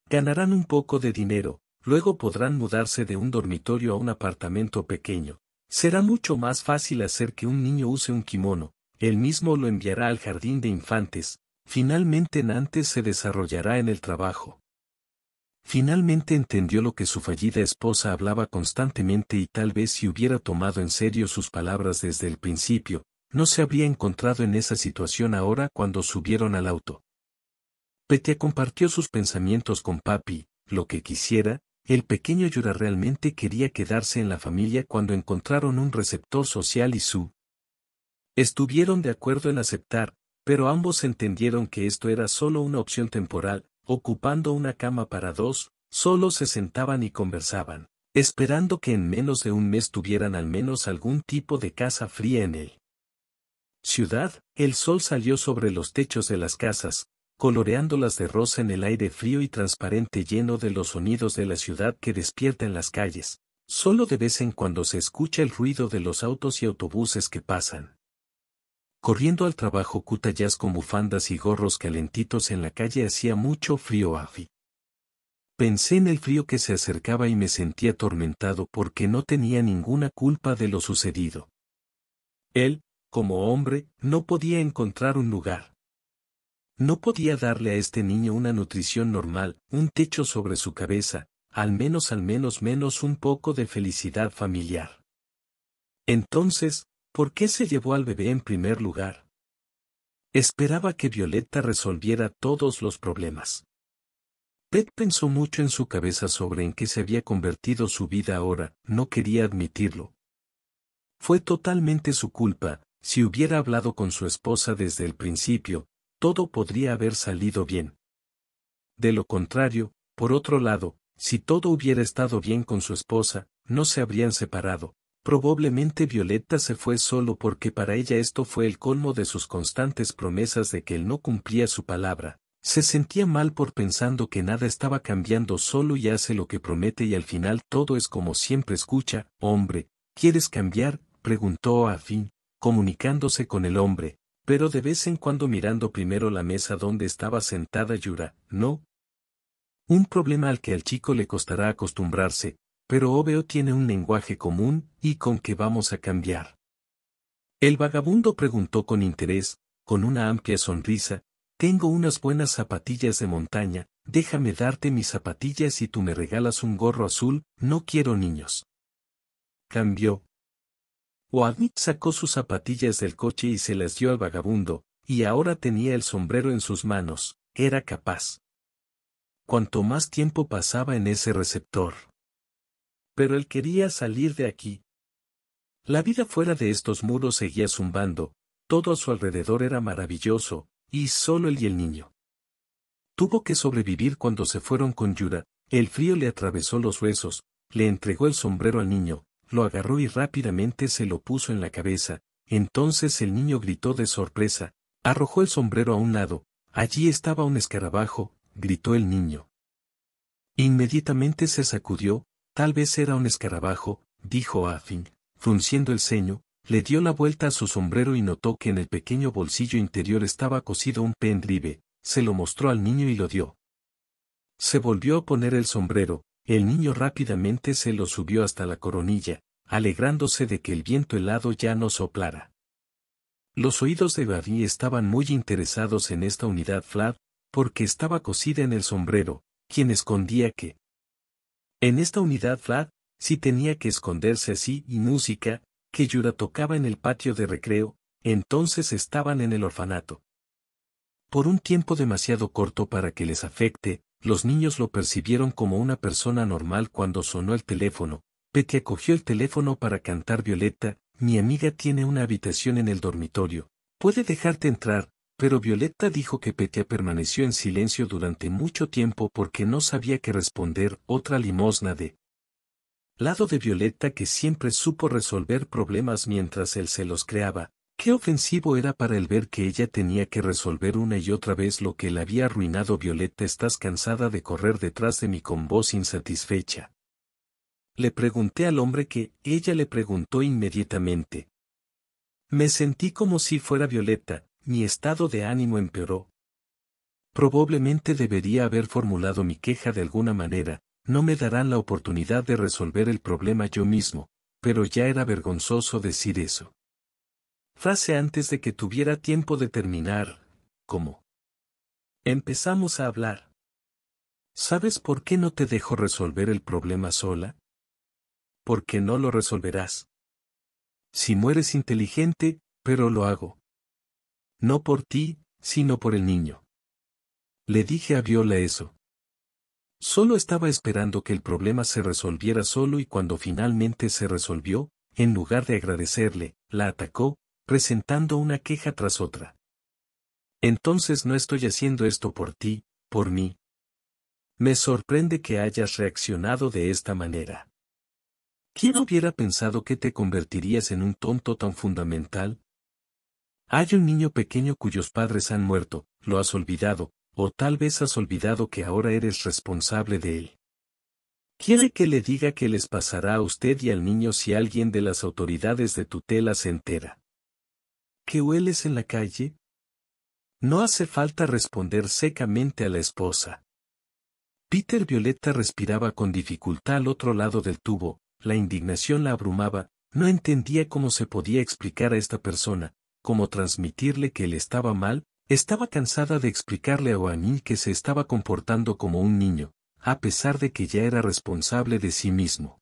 Ganarán un poco de dinero, luego podrán mudarse de un dormitorio a un apartamento pequeño. Será mucho más fácil hacer que un niño use un kimono, él mismo lo enviará al jardín de infantes, finalmente Nantes se desarrollará en el trabajo. Finalmente entendió lo que su fallida esposa hablaba constantemente y tal vez si hubiera tomado en serio sus palabras desde el principio, no se habría encontrado en esa situación ahora cuando subieron al auto. Petia compartió sus pensamientos con papi, lo que quisiera, el pequeño Yura realmente quería quedarse en la familia cuando encontraron un receptor social y estuvieron de acuerdo en aceptar, pero ambos entendieron que esto era solo una opción temporal, ocupando una cama para dos, solo se sentaban y conversaban, esperando que en menos de un mes tuvieran al menos algún tipo de casa fría en él. Ciudad, el sol salió sobre los techos de las casas, coloreándolas de rosa en el aire frío y transparente lleno de los sonidos de la ciudad que despierta en las calles. Solo de vez en cuando se escucha el ruido de los autos y autobuses que pasan. Corriendo al trabajo Cutayas con bufandas y gorros calentitos en la calle hacía mucho frío afi. Pensé en el frío que se acercaba y me sentí atormentado porque no tenía ninguna culpa de lo sucedido. Él, como hombre, no podía encontrar un lugar. No podía darle a este niño una nutrición normal, un techo sobre su cabeza, al menos menos un poco de felicidad familiar. Entonces, ¿por qué se llevó al bebé en primer lugar? Esperaba que Violeta resolviera todos los problemas. Pet pensó mucho en su cabeza sobre en qué se había convertido su vida ahora, no quería admitirlo. Fue totalmente su culpa, si hubiera hablado con su esposa desde el principio, todo podría haber salido bien. De lo contrario, por otro lado, si todo hubiera estado bien con su esposa, no se habrían separado. Probablemente Violeta se fue solo porque para ella esto fue el colmo de sus constantes promesas de que él no cumplía su palabra. Se sentía mal por pensando que nada estaba cambiando, solo y hace lo que promete y al final todo es como siempre. Escucha, hombre, ¿quieres cambiar?, preguntó a Finn, comunicándose con el hombre, pero de vez en cuando mirando primero la mesa donde estaba sentada Yura. No. Un problema al que al chico le costará acostumbrarse, pero Obeo tiene un lenguaje común, ¿y con qué vamos a cambiar? El vagabundo preguntó con interés, con una amplia sonrisa. Tengo unas buenas zapatillas de montaña, déjame darte mis zapatillas y tú me regalas un gorro azul. No quiero niños. Cambió. Oamit sacó sus zapatillas del coche y se las dio al vagabundo, y ahora tenía el sombrero en sus manos, era capaz. Cuanto más tiempo pasaba en ese receptor. Pero él quería salir de aquí. La vida fuera de estos muros seguía zumbando, todo a su alrededor era maravilloso, y solo él y el niño. Tuvo que sobrevivir cuando se fueron con Yura, el frío le atravesó los huesos, le entregó el sombrero al niño, lo agarró y rápidamente se lo puso en la cabeza. Entonces el niño gritó de sorpresa, arrojó el sombrero a un lado. Allí estaba un escarabajo, gritó el niño. Inmediatamente se sacudió, tal vez era un escarabajo, dijo Afin, frunciendo el ceño, le dio la vuelta a su sombrero y notó que en el pequeño bolsillo interior estaba cosido un pendrive, se lo mostró al niño y lo dio. Se volvió a poner el sombrero, el niño rápidamente se lo subió hasta la coronilla, alegrándose de que el viento helado ya no soplara. Los oídos de Buddy estaban muy interesados en esta unidad Flad, porque estaba cosida en el sombrero, quien escondía que. En esta unidad Flad, sí tenía que esconderse así y música, que Yura tocaba en el patio de recreo, entonces estaban en el orfanato. Por un tiempo demasiado corto para que les afecte, los niños lo percibieron como una persona normal cuando sonó el teléfono. Petya cogió el teléfono para cantar. Violeta, mi amiga tiene una habitación en el dormitorio. Puede dejarte entrar, pero Violeta dijo que Petya permaneció en silencio durante mucho tiempo porque no sabía qué responder. Otra limosna de lado de Violeta, que siempre supo resolver problemas mientras él se los creaba. Qué ofensivo era para él ver que ella tenía que resolver una y otra vez lo que le había arruinado. Violeta, ¿estás cansada de correr detrás de mí? Con voz insatisfecha. Le pregunté al hombre que ella le preguntó inmediatamente. Me sentí como si fuera Violeta, mi estado de ánimo empeoró. Probablemente debería haber formulado mi queja de alguna manera, no me darán la oportunidad de resolver el problema yo mismo, pero ya era vergonzoso decir eso. Frase antes de que tuviera tiempo de terminar, ¿cómo? Empezamos a hablar. ¿Sabes por qué no te dejo resolver el problema sola? Porque no lo resolverás. Si mueres inteligente, pero lo hago. No por ti, sino por el niño. Le dije a Viola eso. Solo estaba esperando que el problema se resolviera solo y cuando finalmente se resolvió, en lugar de agradecerle, la atacó, presentando una queja tras otra. Entonces no estoy haciendo esto por ti, por mí. Me sorprende que hayas reaccionado de esta manera. ¿Quién hubiera pensado que te convertirías en un tonto tan fundamental? Hay un niño pequeño cuyos padres han muerto, lo has olvidado, o tal vez has olvidado que ahora eres responsable de él. ¿Quiere que le diga qué les pasará a usted y al niño si alguien de las autoridades de tutela se entera? ¿Que hueles en la calle? No hace falta responder secamente a la esposa. Peter. Violeta respiraba con dificultad al otro lado del tubo, la indignación la abrumaba, no entendía cómo se podía explicar a esta persona, cómo transmitirle que él estaba mal. Estaba cansada de explicarle a Oamil que se estaba comportando como un niño, a pesar de que ya era responsable de sí mismo.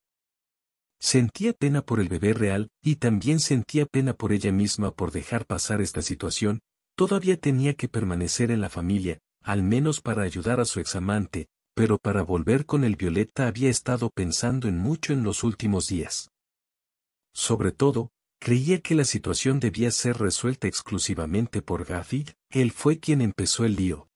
Sentía pena por el bebé real, y también sentía pena por ella misma por dejar pasar esta situación. Todavía tenía que permanecer en la familia, al menos para ayudar a su examante, pero para volver con el Violeta había estado pensando en mucho en los últimos días. Sobre todo, creía que la situación debía ser resuelta exclusivamente por Gaffy, él fue quien empezó el lío.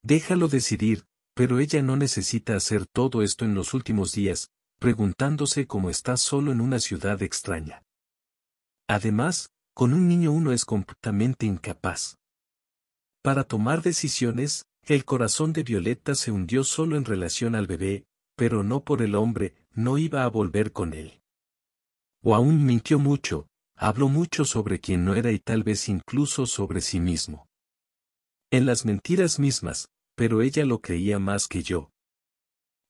Déjalo decidir, pero ella no necesita hacer todo esto en los últimos días, preguntándose cómo está solo en una ciudad extraña. Además, con un niño uno es completamente incapaz para tomar decisiones. El corazón de Violeta se hundió solo en relación al bebé, pero no por el hombre, no iba a volver con él. O aún mintió mucho, habló mucho sobre quien no era y tal vez incluso sobre sí mismo. En las mentiras mismas, pero ella lo creía más que yo.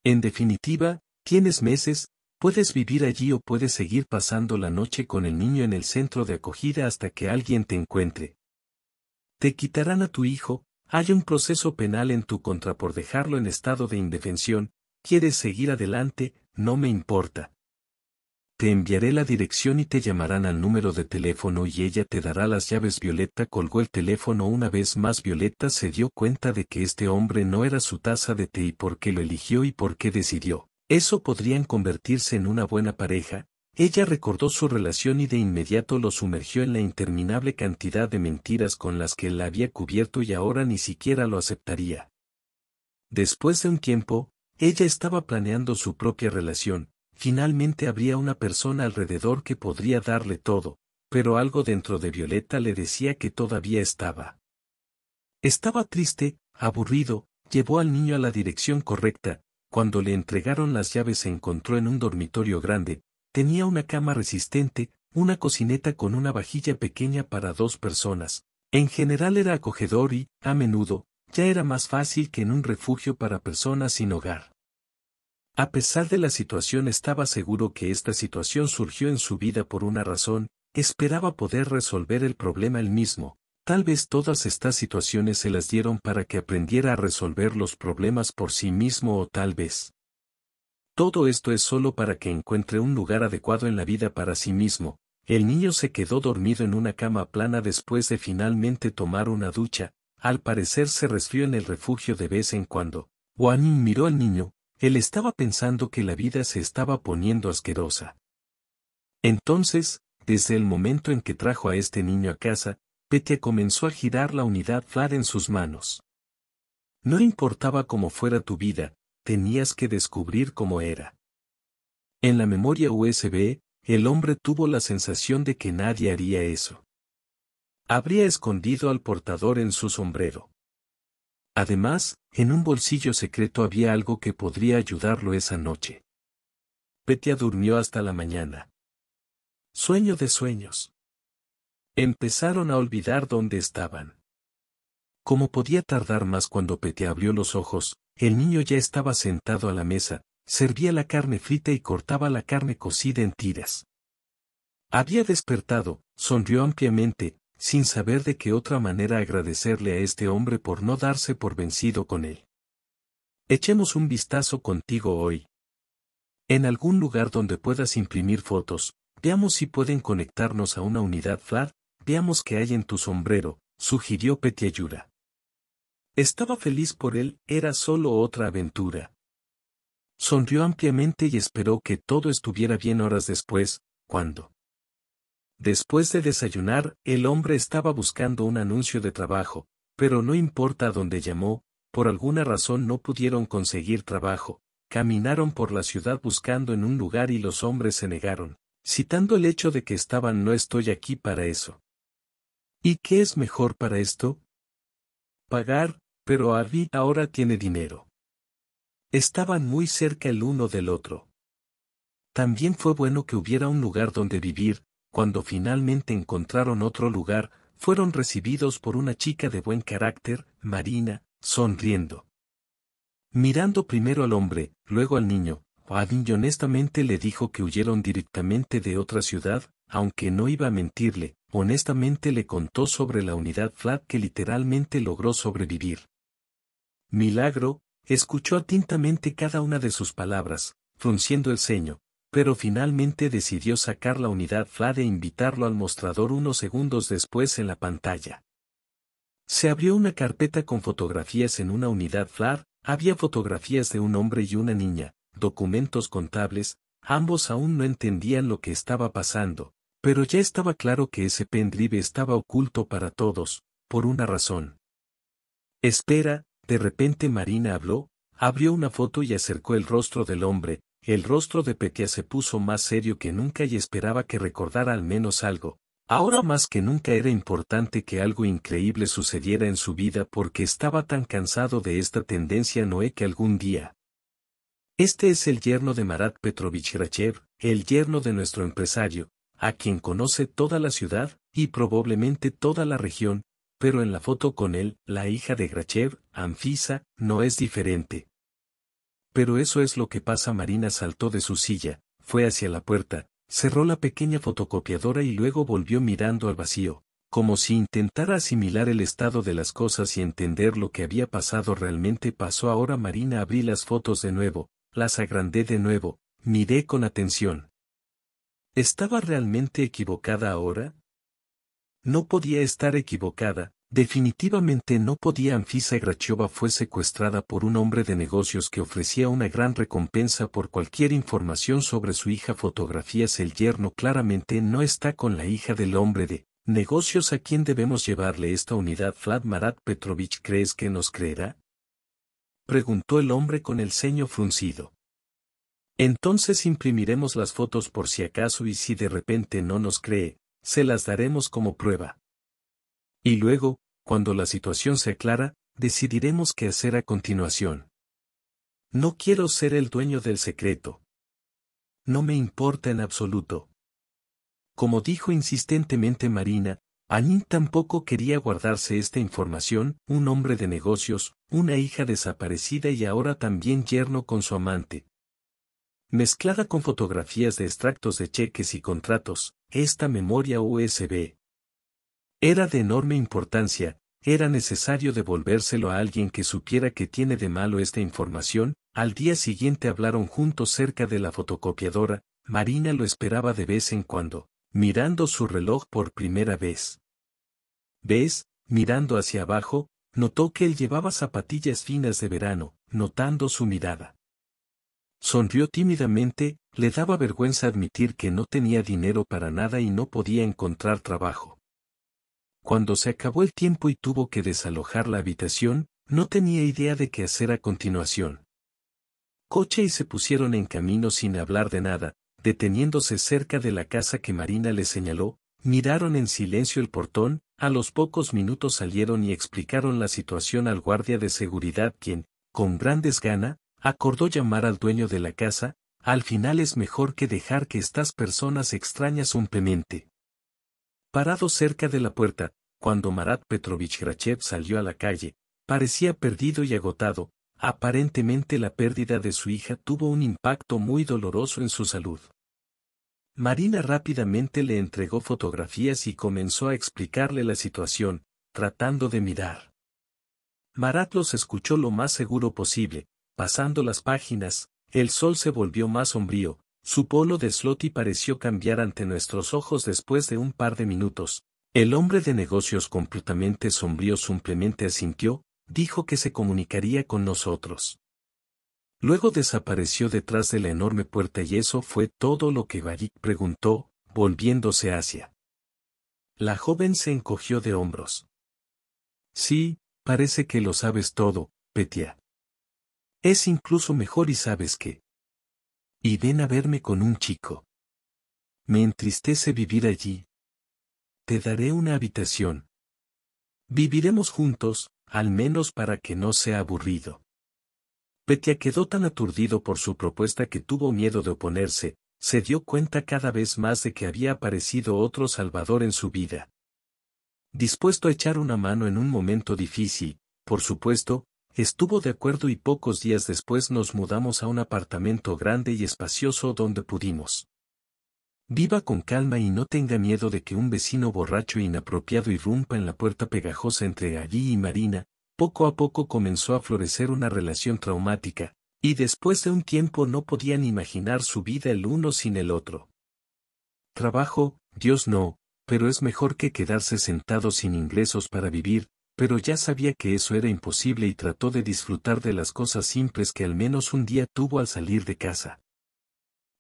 En definitiva, tienes meses, puedes vivir allí o puedes seguir pasando la noche con el niño en el centro de acogida hasta que alguien te encuentre. Te quitarán a tu hijo, hay un proceso penal en tu contra por dejarlo en estado de indefensión, quieres seguir adelante, no me importa. Te enviaré la dirección y te llamarán al número de teléfono y ella te dará las llaves. Violeta colgó el teléfono una vez más. Violeta se dio cuenta de que este hombre no era su taza de té y por qué lo eligió y por qué decidió. Eso podrían convertirse en una buena pareja. Ella recordó su relación y de inmediato lo sumergió en la interminable cantidad de mentiras con las que él la había cubierto y ahora ni siquiera lo aceptaría. Después de un tiempo, ella estaba planeando su propia relación. Finalmente habría una persona alrededor que podría darle todo, pero algo dentro de Violeta le decía que todavía estaba. Estaba triste, aburrido, llevó al niño a la dirección correcta. Cuando le entregaron las llaves se encontró en un dormitorio grande. Tenía una cama resistente, una cocineta con una vajilla pequeña para 2 personas. En general era acogedor y, a menudo, ya era más fácil que en un refugio para personas sin hogar. A pesar de la situación estaba seguro que esta situación surgió en su vida por una razón, esperaba poder resolver el problema él mismo. Tal vez todas estas situaciones se las dieron para que aprendiera a resolver los problemas por sí mismo o tal vez todo esto es solo para que encuentre un lugar adecuado en la vida para sí mismo. El niño se quedó dormido en una cama plana después de finalmente tomar una ducha. Al parecer se resfrió en el refugio de vez en cuando. Juanín miró al niño, él estaba pensando que la vida se estaba poniendo asquerosa. Entonces, desde el momento en que trajo a este niño a casa, Petya comenzó a girar la unidad FLAR en sus manos. No importaba cómo fuera tu vida, tenías que descubrir cómo era. En la memoria USB, el hombre tuvo la sensación de que nadie haría eso. Habría escondido al portador en su sombrero. Además, en un bolsillo secreto había algo que podría ayudarlo esa noche. Petya durmió hasta la mañana. Sueño de sueños. Empezaron a olvidar dónde estaban. ¿Cómo podía tardar más? Cuando Petya abrió los ojos, el niño ya estaba sentado a la mesa, servía la carne frita y cortaba la carne cocida en tiras. Había despertado, sonrió ampliamente, sin saber de qué otra manera agradecerle a este hombre por no darse por vencido con él. Echemos un vistazo contigo hoy. En algún lugar donde puedas imprimir fotos, veamos si pueden conectarnos a una unidad FLAR, veamos qué hay en tu sombrero, sugirió Petya Yura. Estaba feliz por él, era solo otra aventura. Sonrió ampliamente y esperó que todo estuviera bien horas después, cuando. Después de desayunar, el hombre estaba buscando un anuncio de trabajo, pero no importa a dónde llamó, por alguna razón no pudieron conseguir trabajo. Caminaron por la ciudad buscando en un lugar y los hombres se negaron, citando el hecho de que estaban no estoy aquí para eso. ¿Y qué es mejor para esto? Pagar, pero Avi ahora tiene dinero. Estaban muy cerca el uno del otro. También fue bueno que hubiera un lugar donde vivir. Cuando finalmente encontraron otro lugar, fueron recibidos por una chica de buen carácter, Marina, sonriendo. Mirando primero al hombre, luego al niño, Avi honestamente le dijo que huyeron directamente de otra ciudad, aunque no iba a mentirle, honestamente le contó sobre la unidad FLAR que literalmente logró sobrevivir. Milagro, escuchó atentamente cada una de sus palabras, frunciendo el ceño. pero finalmente decidió sacar la unidad FLAD e invitarlo al mostrador unos segundos después en la pantalla. Se abrió una carpeta con fotografías en una unidad FLAD, había fotografías de un hombre y una niña, documentos contables, ambos aún no entendían lo que estaba pasando, pero ya estaba claro que ese pendrive estaba oculto para todos, por una razón. Espera, de repente Marina habló, abrió una foto y acercó el rostro del hombre. El rostro de Petya se puso más serio que nunca y esperaba que recordara al menos algo. Ahora más que nunca era importante que algo increíble sucediera en su vida porque estaba tan cansado de esta tendencia Noé que algún día. Este es el yerno de Marat Petrovich Grachev, el yerno de nuestro empresario, a quien conoce toda la ciudad, y probablemente toda la región, pero en la foto con él, la hija de Grachev, Anfisa, no es diferente. Pero eso es lo que pasa. Marina saltó de su silla, fue hacia la puerta, cerró la pequeña fotocopiadora y luego volvió mirando al vacío, como si intentara asimilar el estado de las cosas y entender lo que había pasado realmente pasó. Ahora Marina abrí las fotos de nuevo, las agrandé de nuevo, miré con atención. ¿Estaba realmente equivocada ahora? No podía estar equivocada. Definitivamente no podía. Anfisa Gracheva fue secuestrada por un hombre de negocios que ofrecía una gran recompensa por cualquier información sobre su hija. Fotografías. El yerno claramente no está con la hija del hombre de negocios. ¿A quién debemos llevarle esta unidad? Vlad Marat Petrovich, ¿crees que nos creerá? Preguntó el hombre con el ceño fruncido. Entonces imprimiremos las fotos por si acaso y si de repente no nos cree, se las daremos como prueba. Y luego, cuando la situación se aclara, decidiremos qué hacer a continuación. No quiero ser el dueño del secreto. No me importa en absoluto. Como dijo insistentemente Marina, Anin tampoco quería guardarse esta información. Un hombre de negocios, una hija desaparecida y ahora también yerno con su amante. Mezclada con fotografías de extractos de cheques y contratos, esta memoria USB. Era de enorme importancia, era necesario devolvérselo a alguien que supiera qué tiene de malo esta información. Al día siguiente hablaron juntos cerca de la fotocopiadora. Marina lo esperaba de vez en cuando, mirando su reloj por primera vez. ¿Ves? Mirando hacia abajo, notó que él llevaba zapatillas finas de verano, notando su mirada. Sonrió tímidamente, le daba vergüenza admitir que no tenía dinero para nada y no podía encontrar trabajo. Cuando se acabó el tiempo y tuvo que desalojar la habitación, no tenía idea de qué hacer a continuación. Coche y se pusieron en camino sin hablar de nada, deteniéndose cerca de la casa que Marina le señaló, miraron en silencio el portón. A los pocos minutos salieron y explicaron la situación al guardia de seguridad quien, con gran desgana, acordó llamar al dueño de la casa. Al final es mejor que dejar que estas personas extrañas simplemente. Parado cerca de la puerta, cuando Marat Petrovich Grachev salió a la calle, parecía perdido y agotado. Aparentemente la pérdida de su hija tuvo un impacto muy doloroso en su salud. Marina rápidamente le entregó fotografías y comenzó a explicarle la situación, tratando de mirar. Marat los escuchó lo más seguro posible. Pasando las páginas, el sol se volvió más sombrío, su polo de Zloty pareció cambiar ante nuestros ojos después de un par de minutos. El hombre de negocios completamente sombrío simplemente asintió, dijo que se comunicaría con nosotros. Luego desapareció detrás de la enorme puerta y eso fue todo lo que Barik preguntó, volviéndose hacia. La joven se encogió de hombros. Sí, parece que lo sabes todo, Petya. Es incluso mejor y sabes qué. Y ven a verme con un chico. Me entristece vivir allí. Te daré una habitación. Viviremos juntos, al menos para que no sea aburrido. Petya quedó tan aturdido por su propuesta que tuvo miedo de oponerse, se dio cuenta cada vez más de que había aparecido otro salvador en su vida. Dispuesto a echar una mano en un momento difícil, por supuesto, estuvo de acuerdo y pocos días después nos mudamos a un apartamento grande y espacioso donde pudimos. Viva con calma y no tenga miedo de que un vecino borracho e inapropiado irrumpa en la puerta pegajosa entre allí y Marina. Poco a poco comenzó a florecer una relación traumática, Y después de un tiempo no podían imaginar su vida el uno sin el otro. Trabajo, Dios no, pero es mejor que quedarse sentado sin ingresos para vivir, pero ya sabía que eso era imposible y trató de disfrutar de las cosas simples que al menos un día tuvo al salir de casa.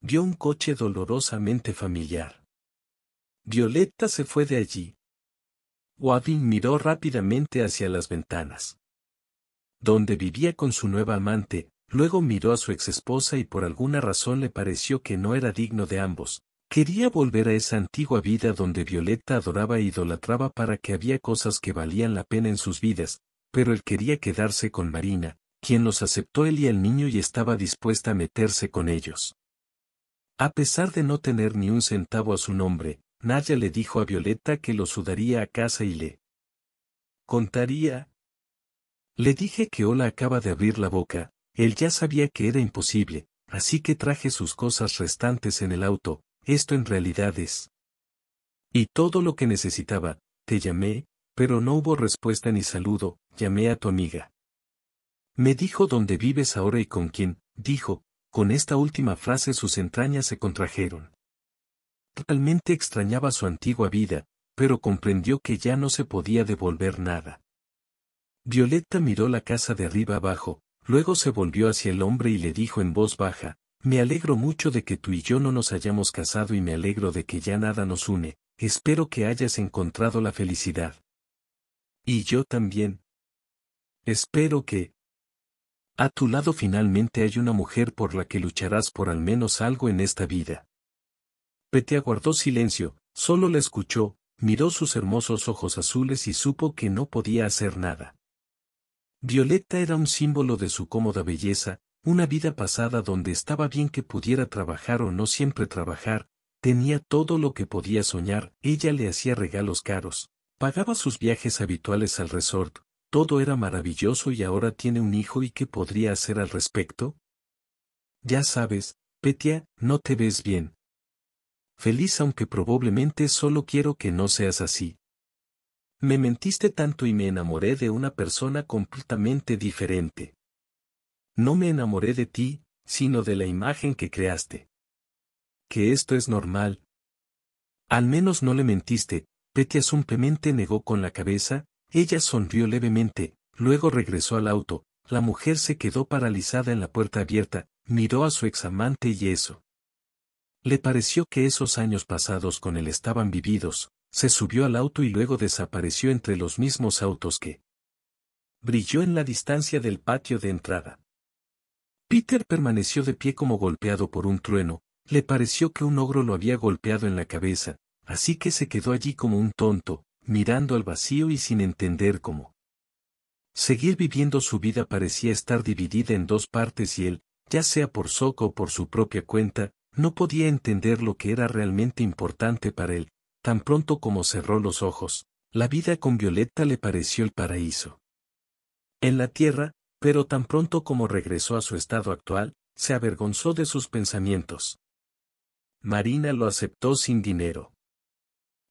Vio un coche dolorosamente familiar. Violeta se fue de allí. Wading miró rápidamente hacia las ventanas, donde vivía con su nueva amante, luego miró a su exesposa y por alguna razón le pareció que no era digno de ambos. Quería volver a esa antigua vida donde Violeta adoraba e idolatraba para que había cosas que valían la pena en sus vidas, pero él quería quedarse con Marina, quien los aceptó él y el niño y estaba dispuesta a meterse con ellos. A pesar de no tener ni un centavo a su nombre, Naya le dijo a Violeta que lo sudaría a casa y le contaría. Le dije que Ola acaba de abrir la boca, él ya sabía que era imposible, así que traje sus cosas restantes en el auto, esto en realidad es. Y todo lo que necesitaba, te llamé, pero no hubo respuesta ni saludo, llamé a tu amiga. Me dijo dónde vives ahora y con quién, dijo, con esta última frase sus entrañas se contrajeron. Realmente extrañaba su antigua vida, pero comprendió que ya no se podía devolver nada. Violeta miró la casa de arriba abajo, luego se volvió hacia el hombre y le dijo en voz baja, me alegro mucho de que tú y yo no nos hayamos casado y me alegro de que ya nada nos une, espero que hayas encontrado la felicidad. Y yo también. Espero que a tu lado finalmente hay una mujer por la que lucharás por al menos algo en esta vida. Petea guardó silencio, solo la escuchó, miró sus hermosos ojos azules y supo que no podía hacer nada. Violeta era un símbolo de su cómoda belleza, una vida pasada donde estaba bien que pudiera trabajar o no siempre trabajar, tenía todo lo que podía soñar, ella le hacía regalos caros, pagaba sus viajes habituales al resort, todo era maravilloso y ahora tiene un hijo y ¿qué podría hacer al respecto? Ya sabes, Petia, no te ves bien. Feliz aunque probablemente solo quiero que no seas así. Me mentiste tanto y me enamoré de una persona completamente diferente. No me enamoré de ti, sino de la imagen que creaste. Que esto es normal. Al menos no le mentiste, Petia simplemente negó con la cabeza, ella sonrió levemente, luego regresó al auto, la mujer se quedó paralizada en la puerta abierta, miró a su examante y eso. Le pareció que esos años pasados con él estaban vividos, se subió al auto y luego desapareció entre los mismos autos que brilló en la distancia del patio de entrada. Peter permaneció de pie como golpeado por un trueno, le pareció que un ogro lo había golpeado en la cabeza, así que se quedó allí como un tonto, mirando al vacío y sin entender cómo seguir viviendo su vida parecía estar dividida en dos partes y él, ya sea por Sokka o por su propia cuenta, no podía entender lo que era realmente importante para él. Tan pronto como cerró los ojos, la vida con Violeta le pareció el paraíso en la tierra, pero tan pronto como regresó a su estado actual, se avergonzó de sus pensamientos. Marina lo aceptó sin dinero.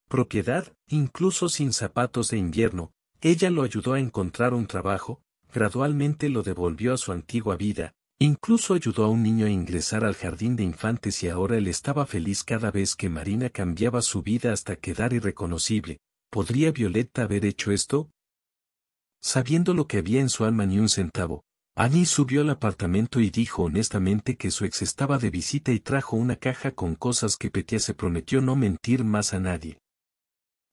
Propiedad, incluso sin zapatos de invierno, ella lo ayudó a encontrar un trabajo, gradualmente lo devolvió a su antigua vida, incluso ayudó a un niño a ingresar al jardín de infantes y ahora él estaba feliz cada vez que Marina cambiaba su vida hasta quedar irreconocible. ¿Podría Violeta haber hecho esto? Sabiendo lo que había en su alma ni un centavo, Annie subió al apartamento y dijo honestamente que su ex estaba de visita y trajo una caja con cosas que Petia se prometió no mentir más a nadie.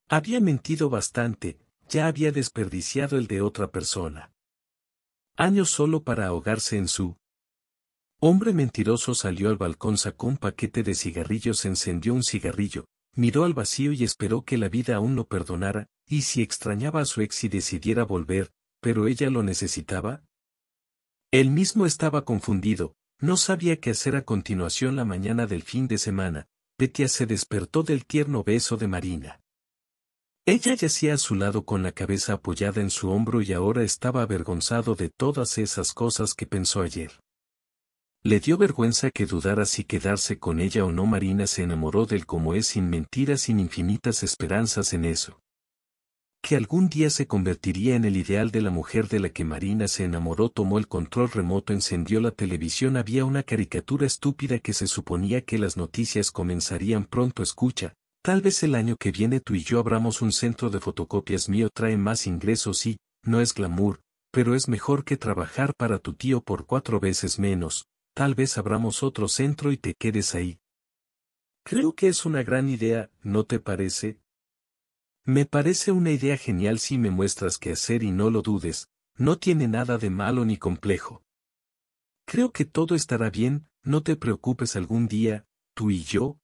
Había mentido bastante, ya había desperdiciado el de otra persona. Años solo para ahogarse en su hombre mentiroso. Salió al balcón, sacó un paquete de cigarrillos, encendió un cigarrillo, miró al vacío y esperó que la vida aún lo perdonara, y si extrañaba a su ex y decidiera volver, pero ella lo necesitaba. Él mismo estaba confundido, no sabía qué hacer a continuación. La mañana del fin de semana, Petia se despertó del tierno beso de Marina. Ella yacía a su lado con la cabeza apoyada en su hombro y ahora estaba avergonzado de todas esas cosas que pensó ayer. Le dio vergüenza que dudara si quedarse con ella o no. Marina se enamoró de él como es, sin mentiras, sin infinitas esperanzas en eso. Que algún día se convertiría en el ideal de la mujer de la que Marina se enamoró. Tomó el control remoto, encendió la televisión. Había una caricatura estúpida que se suponía que las noticias comenzarían pronto. Escucha, tal vez el año que viene tú y yo abramos un centro de fotocopias. Mío trae más ingresos y, no es glamour, pero es mejor que trabajar para tu tío por 4 veces menos. Tal vez abramos otro centro y te quedes ahí. Creo que es una gran idea, ¿no te parece? Me parece una idea genial si me muestras qué hacer y no lo dudes, no tiene nada de malo ni complejo. Creo que todo estará bien, no te preocupes. Algún día, tú y yo,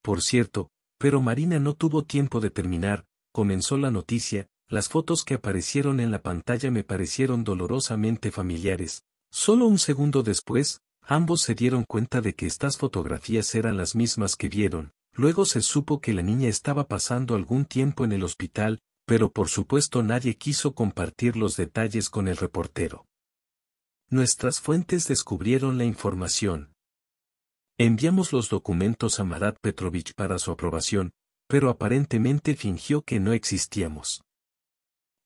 por cierto, pero Marina no tuvo tiempo de terminar, comenzó la noticia. Las fotos que aparecieron en la pantalla me parecieron dolorosamente familiares. Solo un segundo después, ambos se dieron cuenta de que estas fotografías eran las mismas que vieron. Luego se supo que la niña estaba pasando algún tiempo en el hospital, pero por supuesto nadie quiso compartir los detalles con el reportero. Nuestras fuentes descubrieron la información. Enviamos los documentos a Marat Petrovich para su aprobación, pero aparentemente fingió que no existíamos.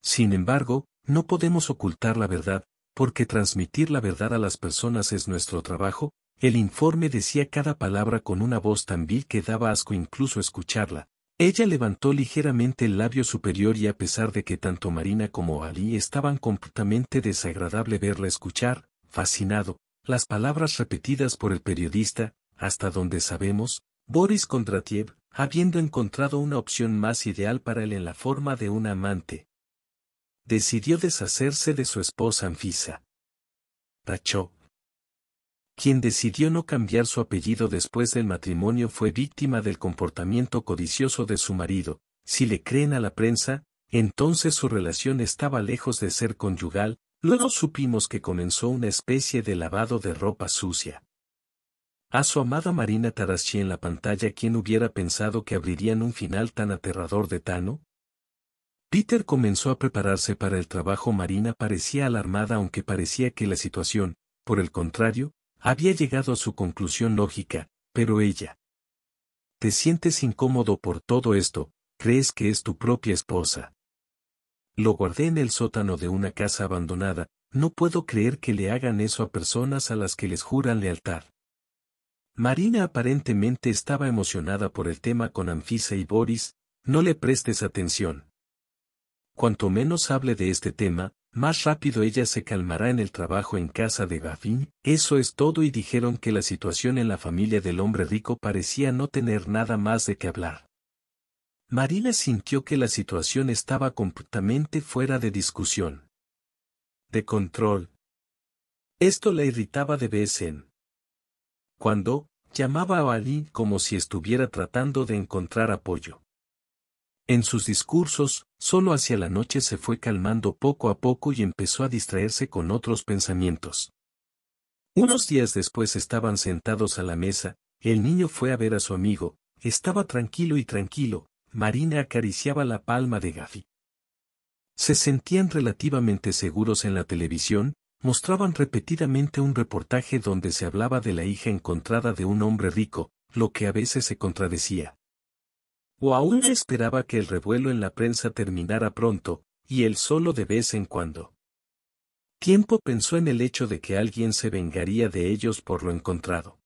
Sin embargo, no podemos ocultar la verdad, porque transmitir la verdad a las personas es nuestro trabajo. El informe decía cada palabra con una voz tan vil que daba asco incluso escucharla. Ella levantó ligeramente el labio superior y a pesar de que tanto Marina como Ali estaban completamente desagradable verla escuchar, fascinado, las palabras repetidas por el periodista, hasta donde sabemos, Boris Kondratiev, habiendo encontrado una opción más ideal para él en la forma de una amante, decidió deshacerse de su esposa Anfisa. Tachó. Quien decidió no cambiar su apellido después del matrimonio fue víctima del comportamiento codicioso de su marido. Si le creen a la prensa, entonces su relación estaba lejos de ser conyugal. Luego supimos que comenzó una especie de lavado de ropa sucia. A su amada Marina Taraschi en la pantalla. ¿Quién hubiera pensado que abrirían un final tan aterrador de Tano? Peter comenzó a prepararse para el trabajo. Marina parecía alarmada, aunque parecía que la situación, por el contrario, había llegado a su conclusión lógica, pero ella. ¿Te sientes incómodo por todo esto? ¿Crees que es tu propia esposa? Lo guardé en el sótano de una casa abandonada. No puedo creer que le hagan eso a personas a las que les juran lealtad. Marina aparentemente estaba emocionada por el tema con Anfisa y Boris. No le prestes atención. Cuanto menos hable de este tema, más rápido ella se calmará en el trabajo en casa de Gafin. Eso es todo. Y dijeron que la situación en la familia del hombre rico parecía no tener nada más de qué hablar. Marina sintió que la situación estaba completamente fuera de discusión. De control. Esto la irritaba de vez en cuando, llamaba a Ali como si estuviera tratando de encontrar apoyo. En sus discursos, solo hacia la noche se fue calmando poco a poco y empezó a distraerse con otros pensamientos. Unos días después estaban sentados a la mesa, el niño fue a ver a su amigo, estaba tranquilo y tranquilo, Marina acariciaba la palma de Gafi. Se sentían relativamente seguros. En la televisión, mostraban repetidamente un reportaje donde se hablaba de la hija encontrada de un hombre rico, lo que a veces se contradecía. O aún esperaba que el revuelo en la prensa terminara pronto, y él solo de vez en cuando. Tiempo pensó en el hecho de que alguien se vengaría de ellos por lo encontrado.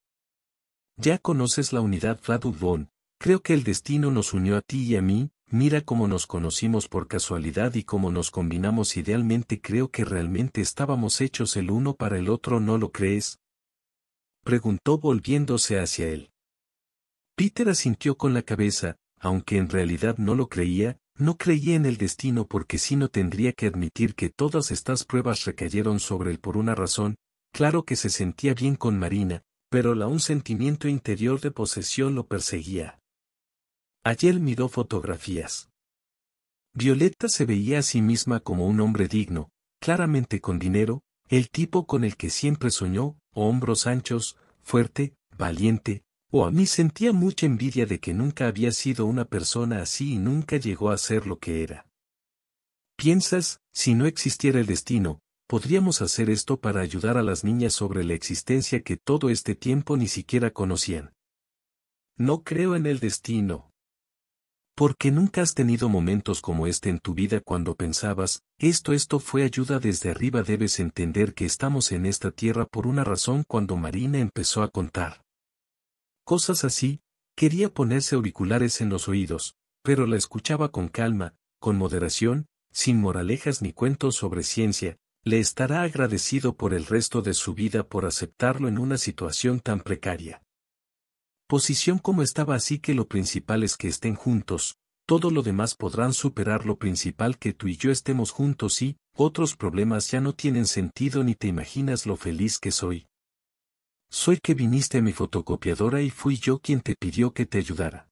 Ya conoces la unidad Fladubon, creo que el destino nos unió a ti y a mí. Mira cómo nos conocimos por casualidad y cómo nos combinamos idealmente. Creo que realmente estábamos hechos el uno para el otro, ¿no lo crees? Preguntó volviéndose hacia él. Peter asintió con la cabeza. Aunque en realidad no lo creía, no creía en el destino porque si no tendría que admitir que todas estas pruebas recayeron sobre él por una razón. Claro que se sentía bien con Marina, pero un sentimiento interior de posesión lo perseguía. Ayer miró fotografías. Violeta se veía a sí misma como un hombre digno, claramente con dinero, el tipo con el que siempre soñó, hombros anchos, fuerte, valiente. A mí sentía mucha envidia de que nunca había sido una persona así y nunca llegó a ser lo que era. ¿Piensas, si no existiera el destino, podríamos hacer esto para ayudar a las niñas sobre la existencia que todo este tiempo ni siquiera conocían? No creo en el destino. Porque nunca has tenido momentos como este en tu vida cuando pensabas, esto fue ayuda desde arriba. Debes entender que estamos en esta tierra por una razón. Cuando Marina empezó a contar cosas así, quería ponerse auriculares en los oídos, pero la escuchaba con calma, con moderación, sin moralejas ni cuentos sobre ciencia. Le estará agradecido por el resto de su vida por aceptarlo en una situación tan precaria. Posición como estaba, así que lo principal es que estén juntos, todo lo demás podrán superar. Lo principal que tú y yo estemos juntos y, otros problemas ya no tienen sentido. Ni te imaginas lo feliz que soy. Soy que viniste a mi fotocopiadora y fui yo quien te pidió que te ayudara.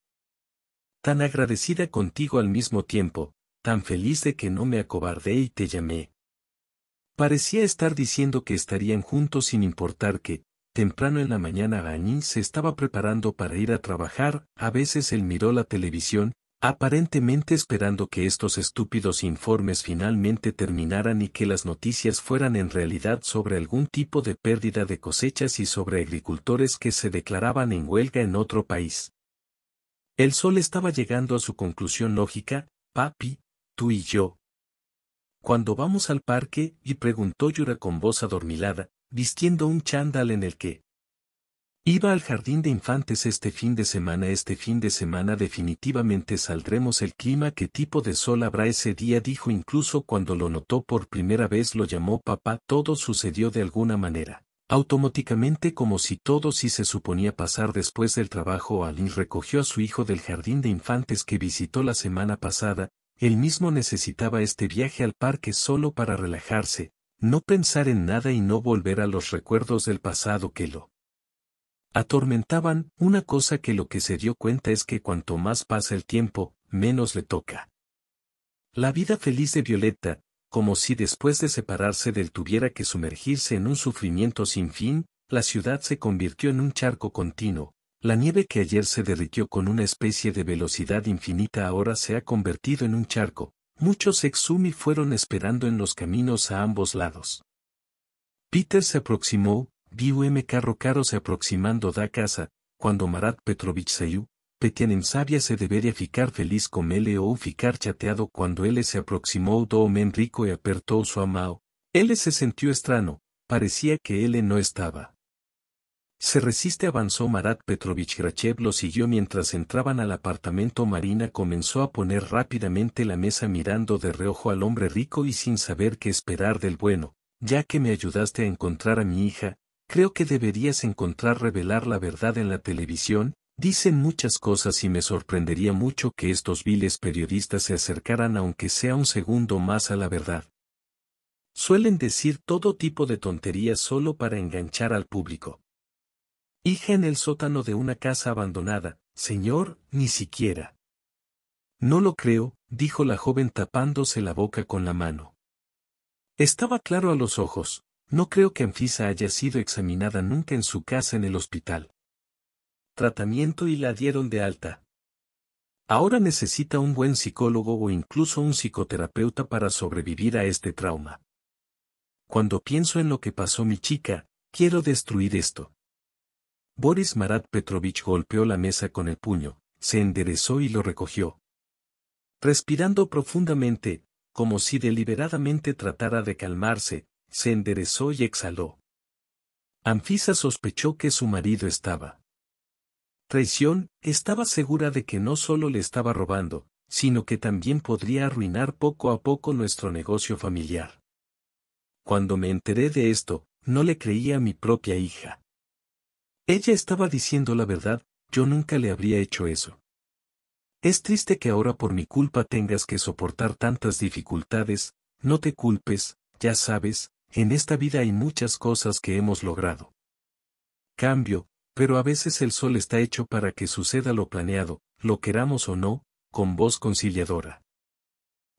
Tan agradecida contigo al mismo tiempo, tan feliz de que no me acobardé y te llamé. Parecía estar diciendo que estarían juntos sin importar que, temprano en la mañana, Aní se estaba preparando para ir a trabajar. A veces él miró la televisión, aparentemente esperando que estos estúpidos informes finalmente terminaran y que las noticias fueran en realidad sobre algún tipo de pérdida de cosechas y sobre agricultores que se declaraban en huelga en otro país. El sol estaba llegando a su conclusión lógica. Papi, tú y yo. ¿Cuándo vamos al parque? Y preguntó Yura con voz adormilada, vistiendo un chándal en el que iba al jardín de infantes este fin de semana. Este fin de semana definitivamente saldremos. ¿El clima? ¿Qué tipo de sol habrá ese día? Dijo. Incluso cuando lo notó por primera vez lo llamó papá. Todo sucedió de alguna manera, automáticamente, como si todo sí se suponía pasar. Después del trabajo, Aline recogió a su hijo del jardín de infantes que visitó la semana pasada. Él mismo necesitaba este viaje al parque solo para relajarse, no pensar en nada y no volver a los recuerdos del pasado que lo atormentaban. Una cosa que lo que se dio cuenta es que cuanto más pasa el tiempo, menos le toca. La vida feliz de Violeta, como si después de separarse de él tuviera que sumergirse en un sufrimiento sin fin. La ciudad se convirtió en un charco continuo. La nieve que ayer se derritió con una especie de velocidad infinita ahora se ha convertido en un charco. Muchos Exumi fueron esperando en los caminos a ambos lados. Peter se aproximó, vio un carro caro se aproximando da casa. Cuando Marat Petrovich saiu, Petianem sabia se debería ficar feliz con él ou ficar chateado. Cuando él se aproximó do homem rico y apertó su mão, él se sintió extraño, parecía que él no estaba. Se resiste, avanzó Marat Petrovich. Grachev lo siguió mientras entraban al apartamento. Marina comenzó a poner rápidamente la mesa mirando de reojo al hombre rico y sin saber qué esperar del bueno. Ya que me ayudaste a encontrar a mi hija, creo que deberías revelar la verdad en la televisión. Dicen muchas cosas y me sorprendería mucho que estos viles periodistas se acercaran aunque sea un segundo más a la verdad. Suelen decir todo tipo de tonterías solo para enganchar al público. Hija en el sótano de una casa abandonada, señor, ni siquiera. No lo creo, dijo la joven tapándose la boca con la mano. Estaba claro a los ojos. No creo que Anfisa haya sido examinada nunca en su casa en el hospital. Tratamiento y la dieron de alta. Ahora necesita un buen psicólogo o incluso un psicoterapeuta para sobrevivir a este trauma. Cuando pienso en lo que pasó mi chica, quiero destruir esto. Boris Marat Petrovich golpeó la mesa con el puño, se enderezó y lo recogió. Respirando profundamente, como si deliberadamente tratara de calmarse, se enderezó y exhaló. Anfisa sospechó que su marido estaba traición. Estaba segura de que no solo le estaba robando, sino que también podría arruinar poco a poco nuestro negocio familiar. Cuando me enteré de esto, no le creía a mi propia hija. Ella estaba diciendo la verdad, yo nunca le habría hecho eso. Es triste que ahora por mi culpa tengas que soportar tantas dificultades. No te culpes, ya sabes, en esta vida hay muchas cosas que hemos logrado. Cambio, pero a veces el sol está hecho para que suceda lo planeado, lo queramos o no, con voz conciliadora.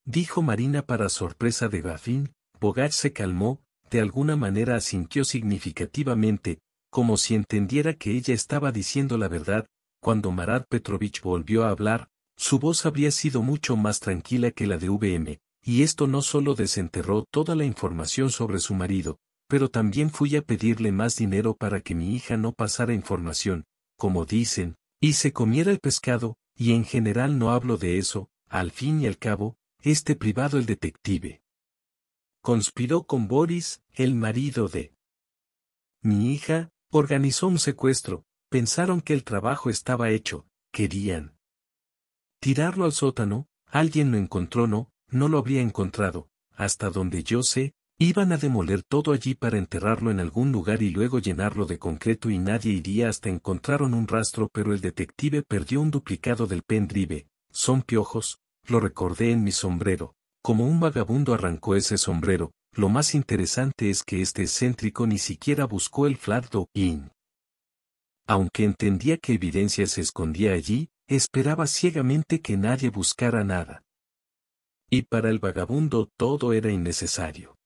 Dijo Marina para sorpresa de Gafin. Bogach se calmó, de alguna manera asintió significativamente, como si entendiera que ella estaba diciendo la verdad. Cuando Marat Petrovich volvió a hablar, su voz habría sido mucho más tranquila que la de VM, y esto no solo desenterró toda la información sobre su marido, pero también fui a pedirle más dinero para que mi hija no pasara información, como dicen, y se comiera el pescado, y en general no hablo de eso, al fin y al cabo, este privado el detective conspiró con Boris, el marido de mi hija, organizó un secuestro, pensaron que el trabajo estaba hecho, querían tirarlo al sótano, alguien lo encontró, no lo habría encontrado, hasta donde yo sé, iban a demoler todo allí para enterrarlo en algún lugar y luego llenarlo de concreto y nadie iría hasta encontraron un rastro pero el detective perdió un duplicado del pendrive, son piojos, lo recordé en mi sombrero, como un vagabundo arrancó ese sombrero, lo más interesante es que este excéntrico ni siquiera buscó el flat-in. Aunque entendía que evidencia se escondía allí, esperaba ciegamente que nadie buscara nada. Y para el vagabundo todo era innecesario.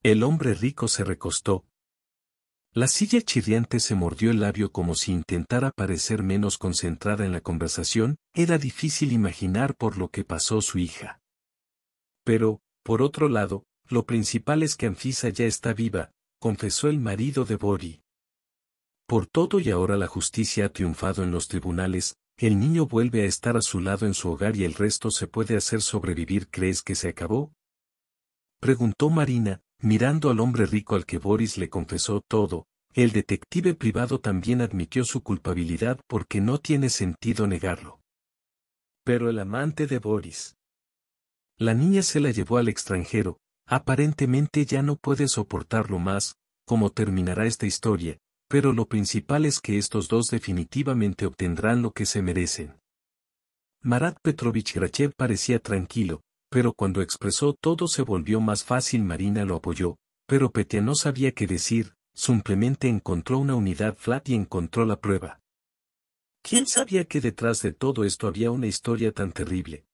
El hombre rico se recostó. La silla chirriante se mordió el labio como si intentara parecer menos concentrada en la conversación, era difícil imaginar por lo que pasó su hija. Pero, por otro lado, lo principal es que Anfisa ya está viva, confesó el marido de Bori. Por todo y ahora la justicia ha triunfado en los tribunales, el niño vuelve a estar a su lado en su hogar y el resto se puede hacer sobrevivir. ¿Crees que se acabó? Preguntó Marina, mirando al hombre rico al que Boris le confesó todo. El detective privado también admitió su culpabilidad porque no tiene sentido negarlo. Pero el amante de Boris. La niña se la llevó al extranjero, aparentemente ya no puede soportarlo más, ¿cómo terminará esta historia? Pero lo principal es que estos dos definitivamente obtendrán lo que se merecen. Marat Petrovich Grachev parecía tranquilo, pero cuando expresó todo se volvió más fácil. Marina lo apoyó, pero Petya no sabía qué decir, simplemente encontró una unidad flat y encontró la prueba. ¿Quién sabía que detrás de todo esto había una historia tan terrible?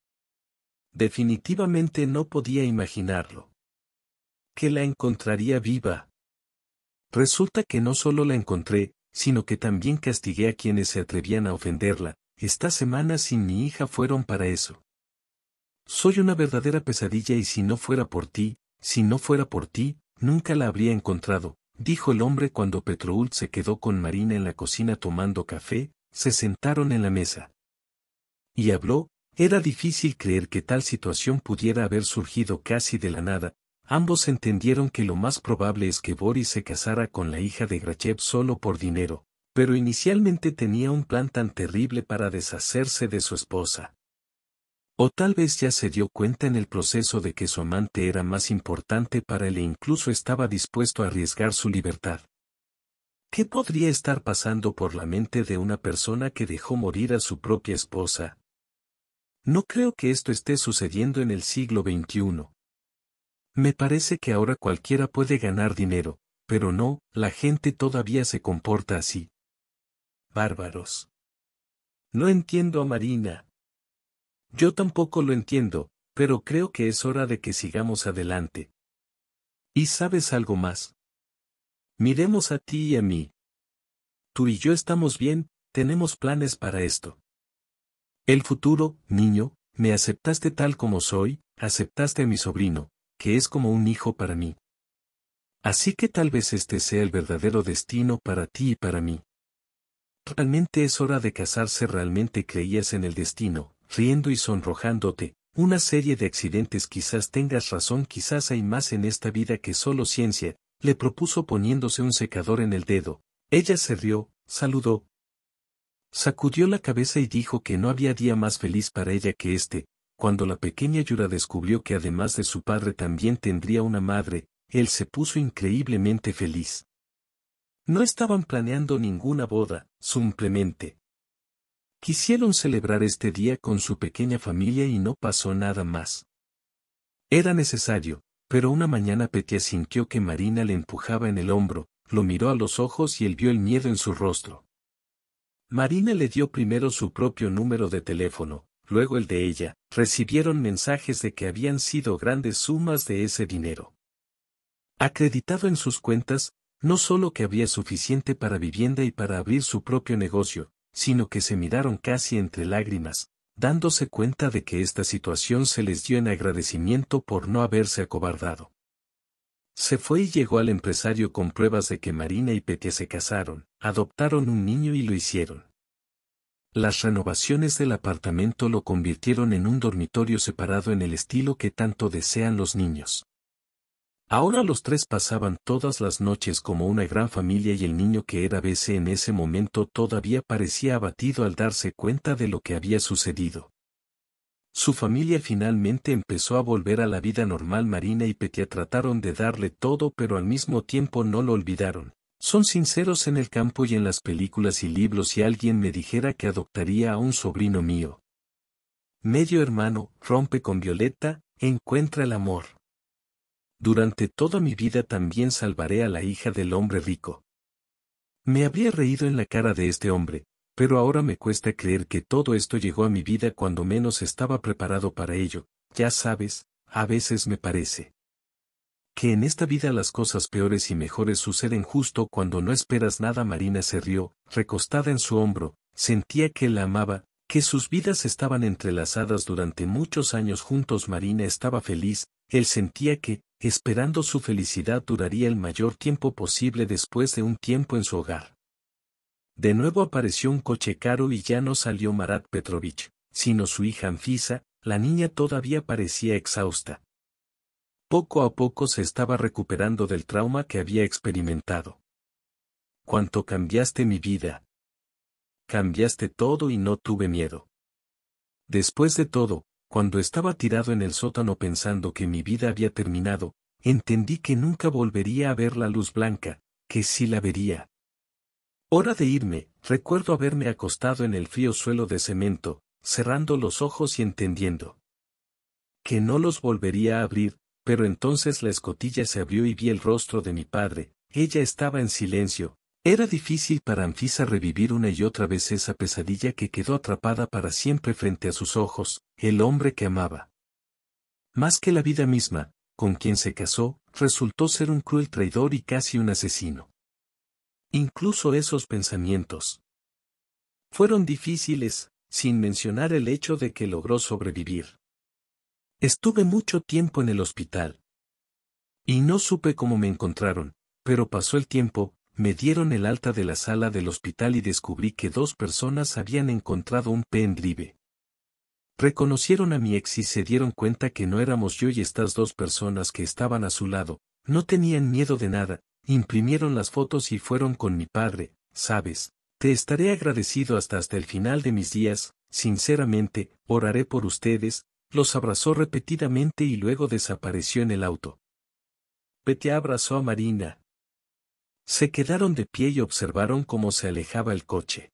Definitivamente no podía imaginarlo. Que la encontraría viva. Resulta que no solo la encontré, sino que también castigué a quienes se atrevían a ofenderla. Estas semanas sin mi hija fueron para eso. Soy una verdadera pesadilla y si no fuera por ti, nunca la habría encontrado, dijo el hombre cuando Petroult se quedó con Marina en la cocina tomando café, se sentaron en la mesa. Y habló, era difícil creer que tal situación pudiera haber surgido casi de la nada. Ambos entendieron que lo más probable es que Boris se casara con la hija de Grachev solo por dinero, pero inicialmente tenía un plan tan terrible para deshacerse de su esposa. O tal vez ya se dio cuenta en el proceso de que su amante era más importante para él e incluso estaba dispuesto a arriesgar su libertad. ¿Qué podría estar pasando por la mente de una persona que dejó morir a su propia esposa? No creo que esto esté sucediendo en el siglo XXI. Me parece que ahora cualquiera puede ganar dinero, pero no, la gente todavía se comporta así. Bárbaros. No entiendo a Marina. Yo tampoco lo entiendo, pero creo que es hora de que sigamos adelante. ¿Y sabes algo más? Miremos a ti y a mí. Tú y yo estamos bien, tenemos planes para esto. El futuro, niño, me aceptaste tal como soy, aceptaste a mi sobrino, que es como un hijo para mí. Así que tal vez este sea el verdadero destino para ti y para mí. Realmente es hora de casarse. ¿Realmente creías en el destino? Riendo y sonrojándote, una serie de accidentes. Quizás tengas razón, quizás hay más en esta vida que solo ciencia, le propuso poniéndose un secador en el dedo. Ella se rió, saludó. Sacudió la cabeza y dijo que no había día más feliz para ella que este. Cuando la pequeña Yura descubrió que además de su padre también tendría una madre, él se puso increíblemente feliz. No estaban planeando ninguna boda, simplemente quisieron celebrar este día con su pequeña familia y no pasó nada más. Era necesario, pero una mañana Petya sintió que Marina le empujaba en el hombro, lo miró a los ojos y él vio el miedo en su rostro. Marina le dio primero su propio número de teléfono, luego el de ella. Recibieron mensajes de que habían sido grandes sumas de ese dinero acreditado en sus cuentas, no solo que había suficiente para vivienda y para abrir su propio negocio, sino que se miraron casi entre lágrimas, dándose cuenta de que esta situación se les dio en agradecimiento por no haberse acobardado. Se fue y llegó al empresario con pruebas de que Marina y Petya se casaron, adoptaron un niño y lo hicieron. Las renovaciones del apartamento lo convirtieron en un dormitorio separado en el estilo que tanto desean los niños. Ahora los tres pasaban todas las noches como una gran familia y el niño que era BC en ese momento todavía parecía abatido al darse cuenta de lo que había sucedido. Su familia finalmente empezó a volver a la vida normal. Marina y Petya trataron de darle todo pero al mismo tiempo no lo olvidaron. Son sinceros en el campo y en las películas y libros. Si alguien me dijera que adoptaría a un sobrino mío. Medio hermano, rompe con Violeta, encuentra el amor. Durante toda mi vida también salvaré a la hija del hombre rico. Me habría reído en la cara de este hombre, pero ahora me cuesta creer que todo esto llegó a mi vida cuando menos estaba preparado para ello. Ya sabes, a veces me parece que en esta vida las cosas peores y mejores suceden justo cuando no esperas nada. Marina se rió, recostada en su hombro, sentía que la amaba, que sus vidas estaban entrelazadas durante muchos años juntos. Marina estaba feliz, él sentía que, esperando su felicidad duraría el mayor tiempo posible después de un tiempo en su hogar. De nuevo apareció un coche caro y ya no salió Marat Petrovich, sino su hija Anfisa. La niña todavía parecía exhausta. Poco a poco se estaba recuperando del trauma que había experimentado. «¿Cuánto cambiaste mi vida? Cambiaste todo y no tuve miedo. Después de todo, cuando estaba tirado en el sótano pensando que mi vida había terminado, entendí que nunca volvería a ver la luz blanca, que sí la vería. Hora de irme, recuerdo haberme acostado en el frío suelo de cemento, cerrando los ojos y entendiendo que no los volvería a abrir, pero entonces la escotilla se abrió y vi el rostro de mi padre. Ella estaba en silencio. Era difícil para Anfisa revivir una y otra vez esa pesadilla que quedó atrapada para siempre frente a sus ojos, el hombre que amaba. Más que la vida misma, con quien se casó, resultó ser un cruel traidor y casi un asesino. Incluso esos pensamientos fueron difíciles, sin mencionar el hecho de que logró sobrevivir. Estuve mucho tiempo en el hospital. Y no supe cómo me encontraron, pero pasó el tiempo, me dieron el alta de la sala del hospital y descubrí que 2 personas habían encontrado un pendrive. Reconocieron a mi ex y se dieron cuenta que no éramos yo y estas 2 personas que estaban a su lado, no tenían miedo de nada, imprimieron las fotos y fueron con mi padre. Sabes, te estaré agradecido hasta el final de mis días, sinceramente, oraré por ustedes. Los abrazó repetidamente y luego desapareció en el auto. Petya abrazó a Marina. Se quedaron de pie y observaron cómo se alejaba el coche.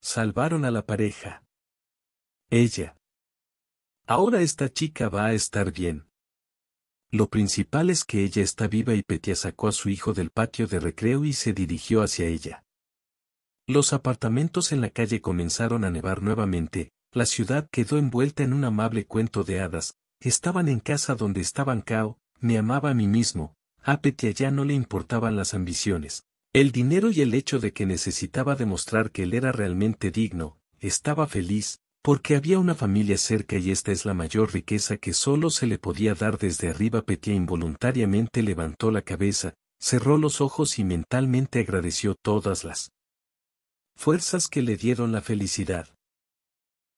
Salvaron a la pareja. Ella. Ahora esta chica va a estar bien. Lo principal es que ella está viva y Petya sacó a su hijo del patio de recreo y se dirigió hacia ella. Los apartamentos en la calle comenzaron a nevar nuevamente. La ciudad quedó envuelta en un amable cuento de hadas. Estaban en casa donde estaban Kao, me amaba a mí mismo. A Petya ya no le importaban las ambiciones, el dinero y el hecho de que necesitaba demostrar que él era realmente digno. Estaba feliz, porque había una familia cerca y esta es la mayor riqueza que solo se le podía dar desde arriba. Petya involuntariamente levantó la cabeza, cerró los ojos y mentalmente agradeció todas las fuerzas que le dieron la felicidad.